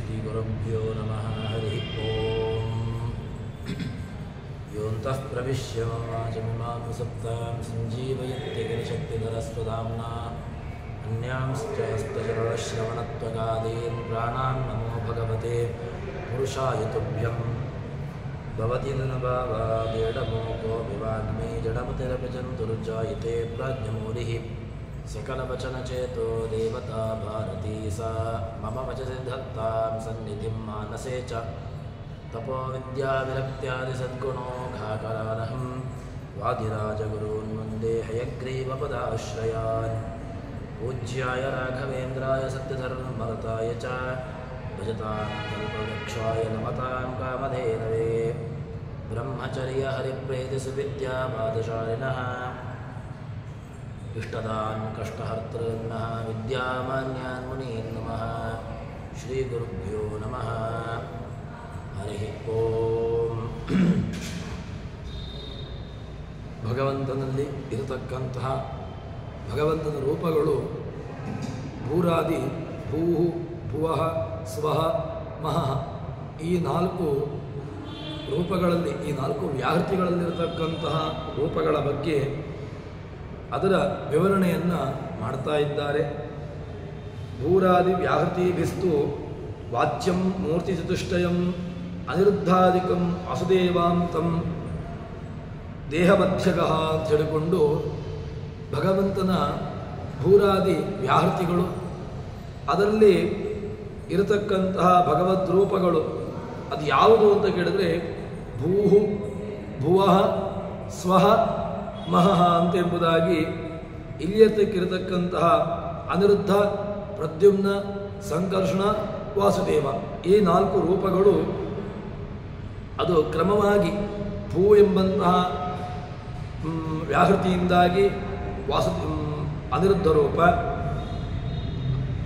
श्रीगुरुभ्यो नमः हरिः ओम् योऽन्तः प्रविश्य मम वाचमिमां सप्तां सञ्जीवयत्यखिलशक्तिधरस्वधाम्ना अन्यांश्च हस्तचरणश्रवणत्वगादीन् प्राणान् नमो भगवते पुरुषाय तुभ्यं भवति ननुभावादेडमोको विवाग्मे जडमतिरपि जन्तुर्जायते प्राज्ञमूलिः सकलवचनचेतो देवता भारती सा मम वचसि धत्तां सन्निधिं मानसे च तपोविद्याविरक्त्यादिसद्गुणोघाकरानहं वादिराजगुरून् वन्दे हयग्रीवपदाश्रयान् पूज्याय राघवेन्द्राय सत्यधर्मरताय च भजतां कल्पवृक्षाय नमतां कामधेनवे ब्रह्मचर्यहरिप्रीतिसुविद्यावादशालिनः इष्टदान् कष्टहर्तॄन्नः विद्यामान्यान् मुनीन् नमः श्रीगुरुभ्यो नमः हरिः ओम् ಭಗವಂತನಲ್ಲಿ ಇರತಕ್ಕಂತಹ ಭಗವಂತನ ರೂಪಗಳು ಭೂರಾದಿ ಭೂಹು ಭುವಃ ಸ್ವಃ ಮಹಃ ಈ ನಾಲ್ಕು ರೂಪಗಳಲ್ಲಿ ಈ ನಾಲ್ಕು ವ್ಯಾಹೃತಿಗಳಲ್ಲಿರತಕ್ಕಂತಹ ರೂಪಗಳ ಬಗ್ಗೆ ಅದರ ವಿವರಣೆಯನ್ನು ಮಾಡ್ತಾ ಇದ್ದಾರೆ. ಭೂರಾದಿ ವ್ಯಾಹೃತಿಭಿಸ್ತು ವಾಚ್ಯಂ ಮೂರ್ತಿಚತುಷ್ಟಯಂ ಅನಿರುದ್ಧಾದಿಕಂ ವಾಸುದೇವಾಂತಂ ದೇಹಮಧ್ಯಗಃ ಅಂತ ಹೇಳಿಕೊಂಡು ಭಗವಂತನ ಭೂರಾದಿ ವ್ಯಾಹೃತಿಗಳು ಅದರಲ್ಲಿ ಇರತಕ್ಕಂತಹ ಭಗವದ್ ರೂಪಗಳು ಅದು ಯಾವುದು ಅಂತ ಕೇಳಿದ್ರೆ ಭೂಹು ಭುವಃ ಸ್ವಃ ಮಹಃ ಅಂತೆಂಬುದಾಗಿ ಇಲ್ಲಿಯತಕ್ಕಿರತಕ್ಕಂತಹ ಅನಿರುದ್ಧ ಪ್ರದ್ಯುಮ್ನ ಸಂಕರ್ಷಣ ವಾಸುದೇವ ಈ ನಾಲ್ಕು ರೂಪಗಳು ಅದು ಕ್ರಮವಾಗಿ ಭೂ ಎಂಬಂತಹ ವ್ಯಾಹೃತಿಯಿಂದಾಗಿ ಅನಿರುದ್ಧ ರೂಪ,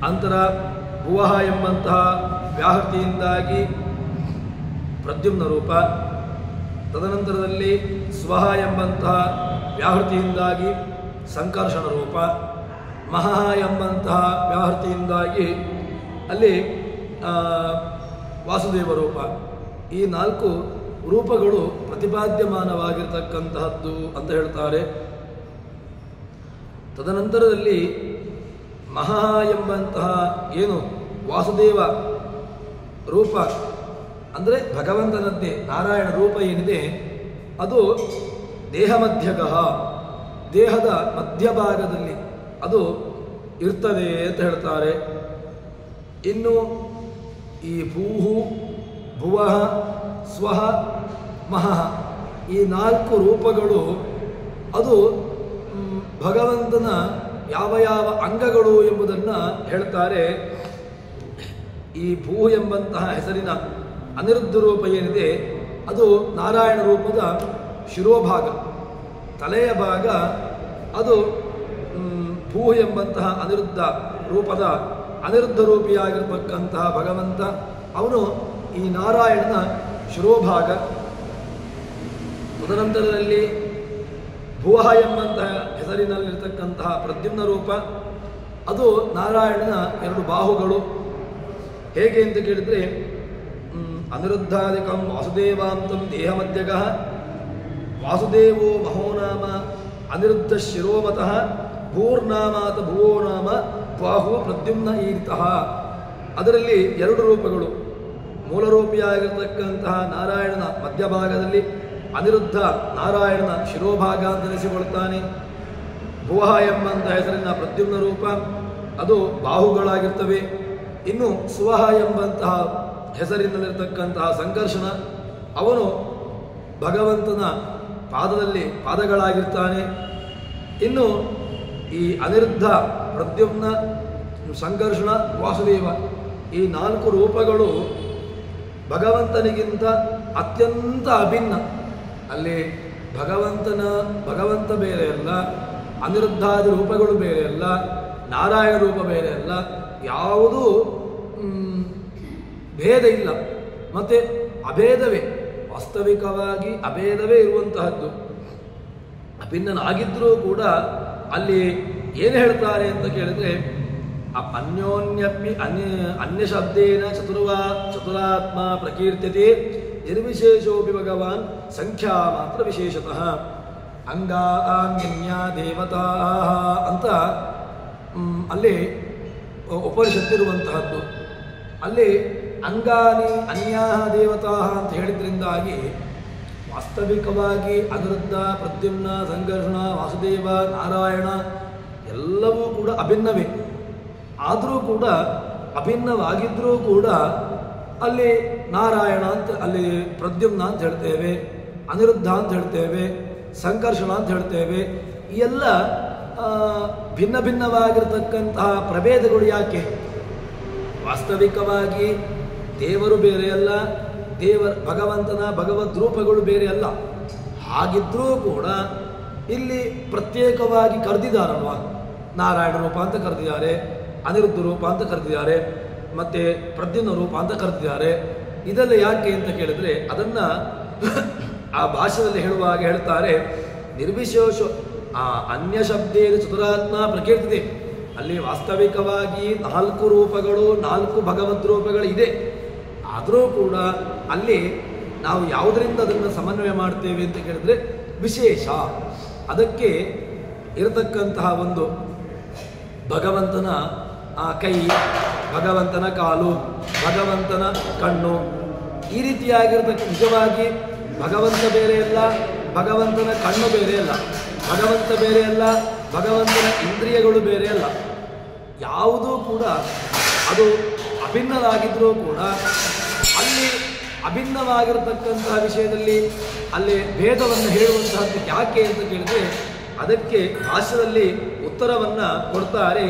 ಅಂತರ ಭುವಃ ಎಂಬಂತಹ ವ್ಯಾಹೃತಿಯಿಂದಾಗಿ ಪ್ರದ್ಯುಮ್ನ ರೂಪ, ತದನಂತರದಲ್ಲಿ ಸ್ವಃ ಎಂಬಂತಹ ವ್ಯಾಹೃತಿಯಿಂದಾಗಿ ಸಂಕರ್ಷಣ ರೂಪ, ಮಹಃ ಎಂಬಂತಹ ವ್ಯಾಹೃತಿಯಿಂದಾಗಿ ಅಲ್ಲಿ ವಾಸುದೇವ ರೂಪ. ಈ ನಾಲ್ಕು ರೂಪಗಳು ಪ್ರತಿಪಾದ್ಯಮಾನವಾಗಿರ್ತಕ್ಕಂತಹದ್ದು ಅಂತ ಹೇಳ್ತಾರೆ. ತದನಂತರದಲ್ಲಿ ಮಹಃ ಎಂಬಂತಹ ಏನು ವಾಸುದೇವ ರೂಪ ಅಂದರೆ ಭಗವಂತನದ್ದೇ ನಾರಾಯಣ ರೂಪ ಏನಿದೆ ಅದು ದೇಹಮಧ್ಯಗಃ ದೇಹದ ಮಧ್ಯಭಾಗದಲ್ಲಿ ಅದು ಇರ್ತದೆ ಅಂತ ಹೇಳ್ತಾರೆ. ಇನ್ನು ಈ ಭೂಹು ಭುವಃ ಸ್ವಃ ಮಹಃ ಈ ನಾಲ್ಕು ರೂಪಗಳು ಅದು ಭಗವಂತನ ಯಾವ ಯಾವ ಅಂಗಗಳು ಎಂಬುದನ್ನು ಹೇಳ್ತಾರೆ. ಈ ಭೂ ಎಂಬಂತಹ ಹೆಸರಿನ ಅನಿರುದ್ಧ ರೂಪ ಏನಿದೆ ಅದು ನಾರಾಯಣ ರೂಪದ ಶಿರೋಭಾಗ, ತಲೆಯ ಭಾಗ. ಅದು ಭೂ ಎಂಬಂತಹ ಅನಿರುದ್ಧ ರೂಪದ ಅನಿರುದ್ಧ ರೂಪಿಯಾಗಿರ್ತಕ್ಕಂತಹ ಭಗವಂತ ಅವನು ಈ ನಾರಾಯಣನ ಶಿರೋಭಾಗ. ತದನಂತರದಲ್ಲಿ ಭುವಃ ಎಂಬಂತಹ ಹೆಸರಿನಲ್ಲಿರ್ತಕ್ಕಂತಹ ಪ್ರದ್ಯುಮ್ನ ರೂಪ ಅದು ನಾರಾಯಣನ ಎರಡು ಬಾಹುಗಳು. ಹೇಗೆ ಅಂತ ಕೇಳಿದರೆ ಅನಿರುದ್ಧಾದಿಕಂ ವಾಸುದೇವಾಂತಂ ದೇಹಮಧ್ಯಗಃ ವಾಸುದೇವೋ ಮಹೋನಾಮ ಅನಿರುದ್ಧ ಶಿರೋಮತಃ ಭೂರ್ನಾಮಾತ ಭುವೋ ನಾಮ ಬಾಹು ಪ್ರದ್ಯುಮ್ನ ಈರಿತಃ. ಅದರಲ್ಲಿ ಎರಡು ರೂಪಗಳು, ಮೂಲರೂಪಿಯಾಗಿರ್ತಕ್ಕಂತಹ ನಾರಾಯಣನ ಮಧ್ಯಭಾಗದಲ್ಲಿ ಅನಿರುದ್ಧ ನಾರಾಯಣನ ಶಿರೋಭಾಗ ಅಂತ ನೆನೆಸಿಕೊಳ್ತಾನೆ. ಭುವಃ ಎಂಬಂಥ ಹೆಸರಿನ ಪ್ರದ್ಯುಮ್ನ ರೂಪ ಅದು ಬಾಹುಗಳಾಗಿರ್ತವೆ. ಇನ್ನು ಸ್ವಃ ಎಂಬಂತಹ ಹೆಸರಿನಲ್ಲಿರ್ತಕ್ಕಂತಹ ಸಂಕರ್ಷಣ ಅವನು ಭಗವಂತನ ಪಾದದಲ್ಲಿ ಪಾದಗಳಾಗಿರ್ತಾನೆ. ಇನ್ನು ಈ ಅನಿರುದ್ಧ ಪ್ರದ್ಯುಮ್ನ ಸಂಕರ್ಷಣ ವಾಸುದೇವ ಈ ನಾಲ್ಕು ರೂಪಗಳು ಭಗವಂತನಿಗಿಂತ ಅತ್ಯಂತ ಅಭಿನ್ನ. ಅಲ್ಲಿ ಭಗವಂತ ಬೇರೆ ಅಲ್ಲ, ಅನಿರುದ್ಧಾದಿ ರೂಪಗಳು ಬೇರೆ ಅಲ್ಲ, ನಾರಾಯಣ ರೂಪ ಬೇರೆ ಅಲ್ಲ, ಯಾವುದೂ ಭೇದ ಇಲ್ಲ. ಮತ್ತು ಅಭೇದವೇ, ವಾಸ್ತವಿಕವಾಗಿ ಅಭೇದವೇ ಇರುವಂತಹದ್ದು. ಅಭಿನ್ನನಾಗಿದ್ದರೂ ಕೂಡ ಅಲ್ಲಿ ಏನು ಹೇಳ್ತಾರೆ ಅಂತ ಕೇಳಿದರೆ ಅನ್ಯೋನ್ಯಪಿ ಅನ್ಯ ಶಬ್ದೇನ ಚತುರಾತ್ಮ ಪ್ರಕೀರ್ತ್ಯತೆ ನಿರ್ವಿಶೇಷೋಪಿ ಭಗವಾನ್ ಸಂಖ್ಯಾ ಮಾತ್ರ ವಿಶೇಷತಃ ಅಂಗಾಂಗನ್ಯ ದೇವತಾ ಅಂತ ಅಲ್ಲಿ ಉಪನಿಷತ್ತಿರುವಂತಹದ್ದು. ಅಲ್ಲಿ ಅಂಗಾನಿ ಅನ್ಯಾ ದೇವತಾ ಅಂತ ಹೇಳಿದ್ರಿಂದಾಗಿ ವಾಸ್ತವಿಕವಾಗಿ ಅನಿರುದ್ಧ, ಪ್ರದ್ಯುಮ್ನ, ಸಂಘರ್ಷಣ, ವಾಸುದೇವ, ನಾರಾಯಣ ಎಲ್ಲವೂ ಕೂಡ ಅಭಿನ್ನವೇ. ಆದರೂ ಕೂಡ ಅಭಿನ್ನವಾಗಿದ್ದರೂ ಕೂಡ ಅಲ್ಲಿ ನಾರಾಯಣ ಅಂತ, ಅಲ್ಲಿ ಪ್ರದ್ಯುಮ್ನ ಅಂತ ಹೇಳ್ತೇವೆ, ಅನಿರುದ್ಧ ಅಂತ ಹೇಳ್ತೇವೆ, ಸಂಕರ್ಷಣ ಅಂತ ಹೇಳ್ತೇವೆ. ಈ ಎಲ್ಲ ಭಿನ್ನ ಭಿನ್ನವಾಗಿರತಕ್ಕಂತಹ ಪ್ರಭೇದಗಳು ಯಾಕೆ? ವಾಸ್ತವಿಕವಾಗಿ ದೇವರು ಬೇರೆ ಅಲ್ಲ, ಭಗವಂತನ ಭಗವದ್ ರೂಪಗಳು ಬೇರೆ ಅಲ್ಲ. ಹಾಗಿದ್ರೂ ಕೂಡ ಇಲ್ಲಿ ಪ್ರತ್ಯೇಕವಾಗಿ ಕರೆದಿದ್ದಾರಲ್ವ, ನಾರಾಯಣ ರೂಪ ಅಂತ ಕರೆದಿದ್ದಾರೆ, ಅನಿರುದ್ಧ ರೂಪ ಅಂತ ಕರೆದಿದ್ದಾರೆ, ಮತ್ತೆ ಪ್ರದ್ಯುಮ್ನ ರೂಪ ಅಂತ ಕರೆದಿದ್ದಾರೆ. ಇದೆಲ್ಲ ಯಾಕೆ ಅಂತ ಕೇಳಿದ್ರೆ ಅದನ್ನ ಆ ಭಾಷೆಯಲ್ಲಿ ಹೇಳುವಾಗ ಹೇಳ್ತಾರೆ, ನಿರ್ವಿಶೇಷ ಅನ್ಯ ಶಬ್ದೇನ ಚತುರಾತ್ಮ ಪ್ರಕೀರ್ತಿದೆ. ಅಲ್ಲಿ ವಾಸ್ತವಿಕವಾಗಿ 4 ರೂಪಗಳು, 4 ಭಗವದ್ ರೂಪಗಳು ಇದೆ. ಆದರೂ ಕೂಡ ಅಲ್ಲಿ ನಾವು ಯಾವುದರಿಂದ ಅದನ್ನು ಸಮನ್ವಯ ಮಾಡ್ತೇವೆ ಅಂತ ಕೇಳಿದ್ರೆ ವಿಶೇಷ. ಅದಕ್ಕೆ ಇರತಕ್ಕಂತಹ ಒಂದು ಭಗವಂತನ ಕೈ, ಭಗವಂತನ ಕಾಲು, ಭಗವಂತನ ಕಣ್ಣು, ಈ ರೀತಿಯಾಗಿರ್ತಕ್ಕ ನಿಜವಾಗಿ ಭಗವಂತ ಬೇರೆ ಅಲ್ಲ, ಭಗವಂತನ ಕಣ್ಣು ಬೇರೆ ಅಲ್ಲ, ಭಗವಂತ ಬೇರೆ ಅಲ್ಲ, ಭಗವಂತನ ಇಂದ್ರಿಯಗಳು ಬೇರೆ ಅಲ್ಲ. ಯಾವುದೂ ಕೂಡ ಅದು ಅಭಿನ್ನವಾಗಿದ್ರೂ ಕೂಡ ಅಲ್ಲಿ ಅಭಿನ್ನವಾಗಿರತಕ್ಕಂತಹ ವಿಷಯದಲ್ಲಿ ಅಲ್ಲಿ ಭೇದವನ್ನು ಹೇಳುವಂತಹದ್ದು ಯಾಕೆ ಅಂತ ಕೇಳಿದ್ರೆ ಅದಕ್ಕೆ ಭಾಷ್ಯದಲ್ಲಿ ಉತ್ತರವನ್ನು ಕೊಡ್ತಾರೆ.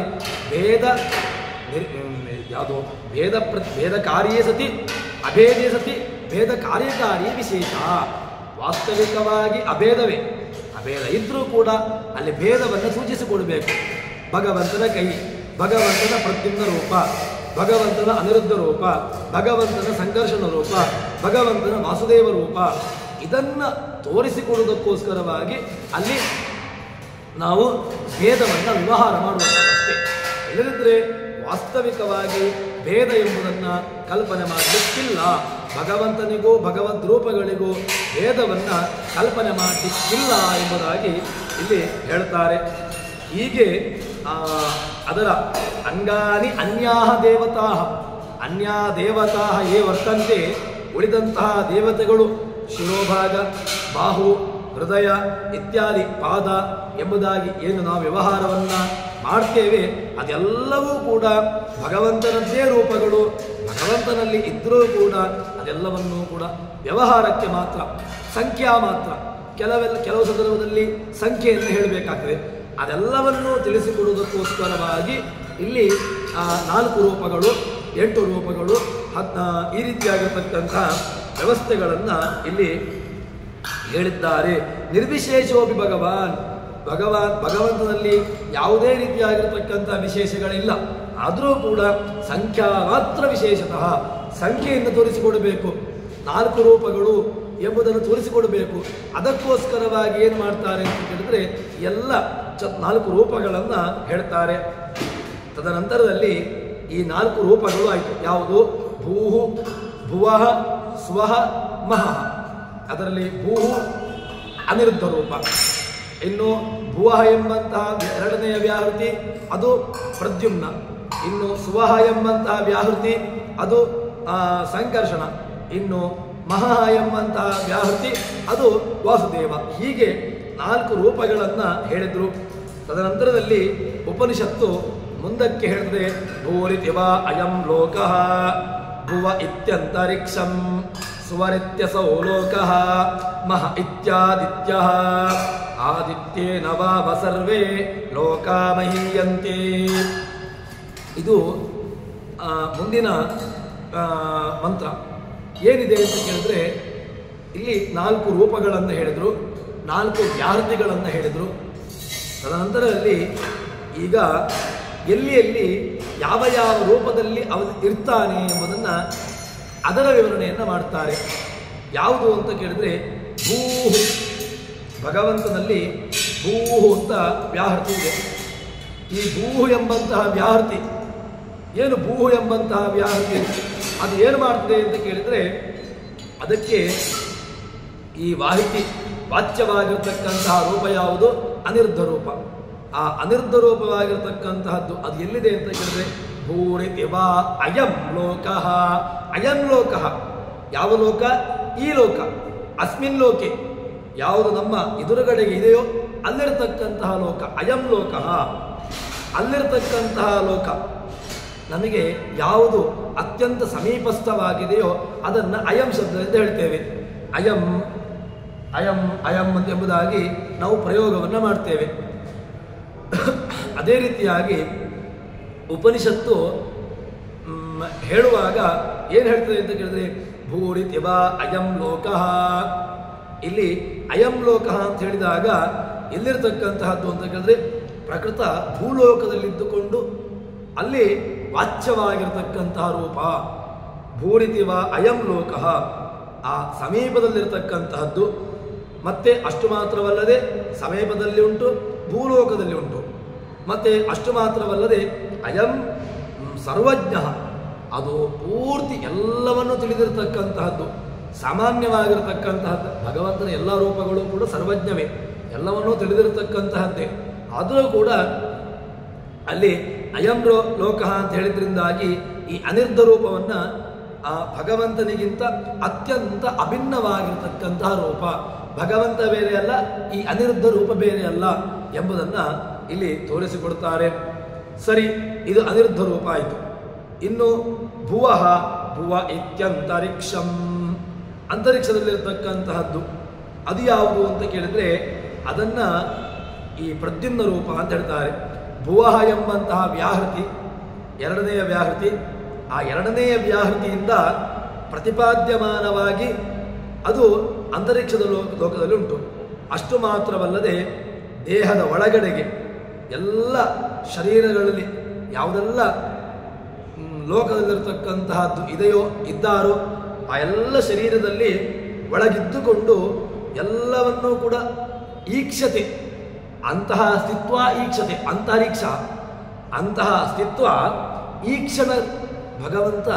ಯಾವುದು ಭೇದ ಕಾರ್ಯೇ ಸತಿ ಅಭೇದೇ ಸತಿ ಭೇದ ಕಾರ್ಯಕಾರಿ ವಿಶೇಷ. ವಾಸ್ತವಿಕವಾಗಿ ಅಭೇದವೇ, ಅಭೇದ ಇದ್ರೂ ಕೂಡ ಅಲ್ಲಿ ಭೇದವನ್ನು ಸೂಚಿಸಿಕೊಡಬೇಕು. ಭಗವಂತನ ಕೈ, ಭಗವಂತನ ಪ್ರದ್ಯುಮ್ನ ರೂಪ, ಭಗವಂತನ ಅನಿರುದ್ಧ ರೂಪ, ಭಗವಂತನ ಸಂಘರ್ಷಣ ರೂಪ, ಭಗವಂತನ ವಾಸುದೇವ ರೂಪ, ಇದನ್ನು ತೋರಿಸಿಕೊಡುವುದಕ್ಕೋಸ್ಕರವಾಗಿ ಅಲ್ಲಿ ನಾವು ಭೇದವನ್ನು ವ್ಯವಹಾರ ಮಾಡುವಂಥದ್ದಷ್ಟೇ. ಇಲ್ಲದಿದ್ದರೆ ವಾಸ್ತವಿಕವಾಗಿ ಭೇದ ಎಂಬುದನ್ನು ಕಲ್ಪನೆ ಮಾಡಲಿಕ್ಕಿಲ್ಲ. ಭಗವಂತನಿಗೂ ಭಗವದ್ ರೂಪಗಳಿಗೂ ಭೇದವನ್ನು ಕಲ್ಪನೆ ಮಾಡಲಿಕ್ಕಿಲ್ಲ ಎಂಬುದಾಗಿ ಇಲ್ಲಿ ಹೇಳ್ತಾರೆ. ಹೀಗೆ ಅದರ ಅಂಗಾನಿ ಅನ್ಯಾ ದೇವತಾ ಅನ್ಯಾ ದೇವತಾ ಯೇ ವರ್ತಂತೆ, ಉಳಿದಂತಹ ದೇವತೆಗಳು ಶಿರೋಭಾಗ, ಬಾಹು, ಹೃದಯ ಇತ್ಯಾದಿ ಪಾದ ಎಂಬುದಾಗಿ ಏನು ನಾವು ವ್ಯವಹಾರವನ್ನು ಮಾಡ್ತೇವೆ ಅದೆಲ್ಲವೂ ಕೂಡ ಭಗವಂತನದ್ದೇ ರೂಪಗಳು. ಭಗವಂತನಲ್ಲಿ ಇದ್ದರೂ ಕೂಡ ಅದೆಲ್ಲವನ್ನೂ ಕೂಡ ವ್ಯವಹಾರಕ್ಕೆ ಮಾತ್ರ, ಸಂಖ್ಯಾ ಮಾತ್ರ. ಕೆಲವು ಸಂದರ್ಭದಲ್ಲಿ ಸಂಖ್ಯೆಯನ್ನು ಹೇಳಬೇಕಾಗ್ತದೆ. ಅದೆಲ್ಲವನ್ನೂ ತಿಳಿಸಿಕೊಡುವುದಕ್ಕೋಸ್ಕರವಾಗಿ ಇಲ್ಲಿ 4 ರೂಪಗಳು, 8 ರೂಪಗಳು, ಈ ರೀತಿಯಾಗಿರ್ತಕ್ಕಂತಹ ವ್ಯವಸ್ಥೆಗಳನ್ನು ಇಲ್ಲಿ ಹೇಳಿದ್ದಾರೆ. ನಿರ್ವಿಶೇಷೋಪಿ ಭಗವಂತನಲ್ಲಿ ಯಾವುದೇ ರೀತಿಯಾಗಿರ್ತಕ್ಕಂಥ ವಿಶೇಷಗಳಿಲ್ಲ. ಆದರೂ ಕೂಡ ಸಂಖ್ಯಾ ಮಾತ್ರ ವಿಶೇಷತಃ ಸಂಖ್ಯೆಯಿಂದ ತೋರಿಸಿಕೊಡಬೇಕು. 4 ರೂಪಗಳು ಎಂಬುದನ್ನು ತೋರಿಸಿಕೊಡಬೇಕು. ಅದಕ್ಕೋಸ್ಕರವಾಗಿ ಏನು ಮಾಡ್ತಾರೆ ಅಂತ ಕೇಳಿದ್ರೆ ಎಲ್ಲ 4 ರೂಪಗಳನ್ನು ಹೇಳ್ತಾರೆ. ತದನಂತರದಲ್ಲಿ ಈ 4 ರೂಪಗಳು ಆಯಿತು. ಯಾವುದು? ಭೂಹು, ಭುವಃ, ಸ್ವಃ, ಮಹಃ. ಅದರಲ್ಲಿ ಭೂಹು ಅನಿರುದ್ಧ ರೂಪ, ಇನ್ನು ಭುವಃ ಎಂಬಂತಹ 2ನೆಯ ವ್ಯಾಹೃತಿ ಅದು ಪ್ರದ್ಯುಮ್ನ, ಇನ್ನು ಸ್ವಃ ಎಂಬಂತಹ ವ್ಯಾಹೃತಿ ಅದು ಸಂಕರ್ಷಣ, ಇನ್ನು ಮಹಃ ಎಂಬಂತಹ ವ್ಯಾಹೃತಿ ಅದು ವಾಸುದೇವ. ಹೀಗೆ 4 ರೂಪಗಳನ್ನು ಹೇಳಿದರು. ತದನಂತರದಲ್ಲಿ ಉಪನಿಷತ್ತು ಮುಂದಕ್ಕೆ ಹೇಳಿದ್ರೆ ಭೂರಿತಿವ ಅಯಂ ಲೋಕಃ ಭುವ ಇತ್ಯಂತರಿಕ್ಷಂ ಸ್ವರಿತ್ಯಸೌ ಲೋಕಃ ಮಹ ಇತ್ಯಾದಿತ್ಯಃ ಆದಿತ್ಯೇನ ವಾವ ಸರ್ವೇ ಲೋಕಾ ಮಹೀಯಂತೆ. ಇದು ಮುಂದಿನ ಮಂತ್ರ ಏನಿದೆ ಅಂತ ಕೇಳಿದ್ರೆ ಇಲ್ಲಿ 4 ರೂಪಗಳನ್ನು ಹೇಳಿದರು, 4 ವ್ಯಾಹೃತಿಗಳನ್ನು ಹೇಳಿದರು. ತದನಂತರದಲ್ಲಿ ಈಗ ಎಲ್ಲಿ ಯಾವ ಯಾವ ರೂಪದಲ್ಲಿ ಅವನು ಇರ್ತಾನೆ ಎಂಬುದನ್ನು ಅದರ ವಿವರಣೆಯನ್ನು ಮಾಡ್ತಾರೆ. ಯಾವುದು ಅಂತ ಕೇಳಿದ್ರೆ ಭೂಹು, ಭಗವಂತನಲ್ಲಿ ಭೂಹು ಅಂತ ವ್ಯಾಹೃತಿ ಇದೆ. ಈ ಭೂಹು ಎಂಬಂತಹ ವ್ಯಾಹೃತಿ ಏನು ಭೂಹು ಎಂಬಂತಹ ವ್ಯಾಹೃತಿ ಅದು ಏನು ಮಾಡ್ತದೆ ಅಂತ ಕೇಳಿದರೆ ಅದಕ್ಕೆ ಈ ವಾಹಿತಿ ವಾಚ್ಯವಾಗಿರ್ತಕ್ಕಂತಹ ರೂಪ ಯಾವುದು? ಅನಿರ್ಧ ರೂಪ. ಆ ಅನಿರ್ಧ ರೂಪವಾಗಿರ್ತಕ್ಕಂತಹದ್ದು ಅದು ಎಲ್ಲಿದೆ ಅಂತ ಕೇಳಿದ್ರೆ ಭೂರಿತಿವಾ ಅಯಂ ಲೋಕಃ. ಅಯಂ ಲೋಕಃ ಯಾವ ಲೋಕ? ಈ ಲೋಕ. ಅಸ್ಮಿನ್ ಲೋಕೆ ಯಾವುದು ನಮ್ಮ ಎದುರುಗಡೆಗೆ ಇದೆಯೋ ಅಲ್ಲಿರ್ತಕ್ಕಂತಹ ಲೋಕ. ಅಯಂ ಲೋಕಃ ಅಲ್ಲಿರ್ತಕ್ಕಂತಹ ಲೋಕ. ನಮಗೆ ಯಾವುದು ಅತ್ಯಂತ ಸಮೀಪಸ್ಥವಾಗಿದೆಯೋ ಅದನ್ನು ಅಯಂ ಶಬ್ದದಿಂದ ಹೇಳ್ತೇವೆ. ಅಯಂ ಅಯಂ ಅಯಂ ಎಂಬುದಾಗಿ ನಾವು ಪ್ರಯೋಗವನ್ನು ಮಾಡ್ತೇವೆ. ಅದೇ ರೀತಿಯಾಗಿ ಉಪನಿಷತ್ತು ಹೇಳುವಾಗ ಏನು ಹೇಳ್ತದೆ ಅಂತ ಕೇಳಿದ್ರೆ ಭೂರಿತಿವ ಅಯಂ ಲೋಕಃ. ಇಲ್ಲಿ ಅಯಂ ಲೋಕಃ ಅಂತ ಹೇಳಿದಾಗ ಎಲ್ಲಿರ್ತಕ್ಕಂತಹದ್ದು ಅಂತ ಕೇಳಿದ್ರೆ ಪ್ರಕೃತ ಭೂಲೋಕದಲ್ಲಿದ್ದುಕೊಂಡು ಅಲ್ಲಿ ವಾಚ್ಯವಾಗಿರ್ತಕ್ಕಂತಹ ರೂಪ. ಭೂರಿತಿವ ಅಯಂ ಲೋಕಃ ಆ ಸಮೀಪದಲ್ಲಿರ್ತಕ್ಕಂತಹದ್ದು. ಮತ್ತೆ ಅಷ್ಟು ಮಾತ್ರವಲ್ಲದೆ ಸಮೀಪದಲ್ಲಿ ಉಂಟು, ಭೂಲೋಕದಲ್ಲಿ ಉಂಟು. ಮತ್ತೆ ಅಷ್ಟು ಮಾತ್ರವಲ್ಲದೆ ಅಯಂ ಸರ್ವಜ್ಞ ಅದು ಪೂರ್ತಿ ಎಲ್ಲವನ್ನು ತಿಳಿದಿರತಕ್ಕಂತಹದ್ದು, ಸಾಮಾನ್ಯವಾಗಿರತಕ್ಕಂತಹದ್ದು. ಭಗವಂತನ ಎಲ್ಲ ರೂಪಗಳು ಕೂಡ ಸರ್ವಜ್ಞವೇ, ಎಲ್ಲವನ್ನೂ ತಿಳಿದಿರತಕ್ಕಂತಹದ್ದೇ. ಆದರೂ ಕೂಡ ಅಲ್ಲಿ ಅಯಂ ಲೋಕಃ ಅಂತ ಹೇಳಿದ್ರಿಂದಾಗಿ ಈ ಅನಿರ್ಧ ರೂಪವನ್ನು ಆ ಭಗವಂತನಿಗಿಂತ ಅತ್ಯಂತ ಅಭಿನ್ನವಾಗಿರತಕ್ಕಂತಹ ರೂಪ. ಭಗವಂತ ಬೇರೆ ಅಲ್ಲ, ಈ ಅನಿರ್ಧ ರೂಪ ಬೇರೆ ಅಲ್ಲ ಎಂಬುದನ್ನು ಇಲ್ಲಿ ತೋರಿಸಿಕೊಡ್ತಾರೆ. ಸರಿ, ಇದು ಅನಿರ್ಧ ರೂಪ ಆಯಿತು. ಇನ್ನು ಭುವಃ, ಭುವ ಇತ್ಯಂತರಿಕ್ಷಂ, ಅಂತರಿಕ್ಷದಲ್ಲಿರ್ತಕ್ಕಂತಹದ್ದು ಅದು ಯಾವುದು ಅಂತ ಕೇಳಿದರೆ ಅದನ್ನು ಈ ಪ್ರದ್ಯುಮ್ನ ರೂಪ ಅಂತ ಹೇಳ್ತಾರೆ. ಭುವಃ ಎಂಬಂತಹ ವ್ಯಾಹೃತಿ ಎರಡನೆಯ ವ್ಯಾಹೃತಿ. ಆ ಎರಡನೆಯ ವ್ಯಾಹೃತಿಯಿಂದ ಪ್ರತಿಪಾದ್ಯಮಾನವಾಗಿ ಅದು ಅಂತರಿಕ್ಷದ ಲೋಕದಲ್ಲಿ ಉಂಟು. ಅಷ್ಟು ಮಾತ್ರವಲ್ಲದೆ ದೇಹದ ಒಳಗಡೆಗೆ ಎಲ್ಲ ಶರೀರಗಳಲ್ಲಿ ಯಾವುದೆಲ್ಲ ಲೋಕದಲ್ಲಿರ್ತಕ್ಕಂತಹದ್ದು ಇದೆಯೋ ಇದ್ದಾರೋ ಆ ಎಲ್ಲ ಶರೀರದಲ್ಲಿ ಒಳಗಿದ್ದುಕೊಂಡು ಎಲ್ಲವನ್ನೂ ಕೂಡ ಈಕ್ಷತೆ, ಅಂತಹ ಅಸ್ತಿತ್ವ ಈಕ್ಷತೆ, ಅಂತರಿಕ್ಷ ಅಂತಹ ಅಸ್ತಿತ್ವ ಈಕ್ಷಣ ಭಗವಂತ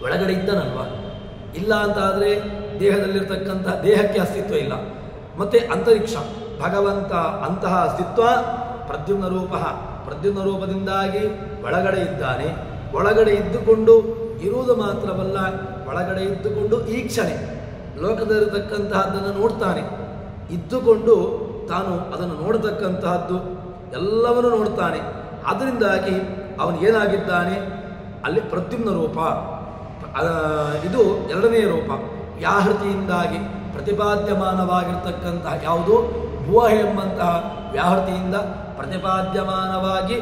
ಒಳಗಡೆ ಇದ್ದಾನಲ್ವ. ಇಲ್ಲ ಅಂತ ಆದರೆ ದೇಹದಲ್ಲಿರ್ತಕ್ಕಂಥ ದೇಹಕ್ಕೆ ಅಸ್ತಿತ್ವ ಇಲ್ಲ. ಮತ್ತು ಅಂತರಿಕ್ಷ ಭಗವಂತ ಅಂತಹ ಅಸ್ತಿತ್ವ ಪ್ರದ್ಯುಮ್ನ ರೂಪ. ಪ್ರದ್ಯುಮ್ನ ರೂಪದಿಂದಾಗಿ ಒಳಗಡೆ ಇದ್ದಾನೆ. ಒಳಗಡೆ ಇದ್ದುಕೊಂಡು ಇರುವುದು ಮಾತ್ರವಲ್ಲ, ಒಳಗಡೆ ಇದ್ದುಕೊಂಡು ಈಕ್ಷಣೆ ಲೋಕದಲ್ಲಿರತಕ್ಕಂತಹದ್ದನ್ನು ನೋಡ್ತಾನೆ. ಇದ್ದುಕೊಂಡು ತಾನು ಅದನ್ನು ನೋಡತಕ್ಕಂತಹದ್ದು ಎಲ್ಲವನ್ನೂ ನೋಡ್ತಾನೆ. ಅದರಿಂದಾಗಿ ಅವನು ಏನಾಗಿದ್ದಾನೆ ಅಲ್ಲಿ ಪ್ರದ್ಯುಮ್ನ ರೂಪ. ಇದು ಎರಡನೆಯ ರೂಪ. ವ್ಯಾಹೃತಿಯಿಂದಾಗಿ ಪ್ರತಿಪಾದ್ಯಮಾನವಾಗಿರ್ತಕ್ಕಂತಹ ಯಾವುದು ಭುವ ಎಂಬಂತಹ ವ್ಯಾಹೃತಿಯಿಂದ ಪ್ರತಿಪಾದ್ಯಮಾನವಾಗಿ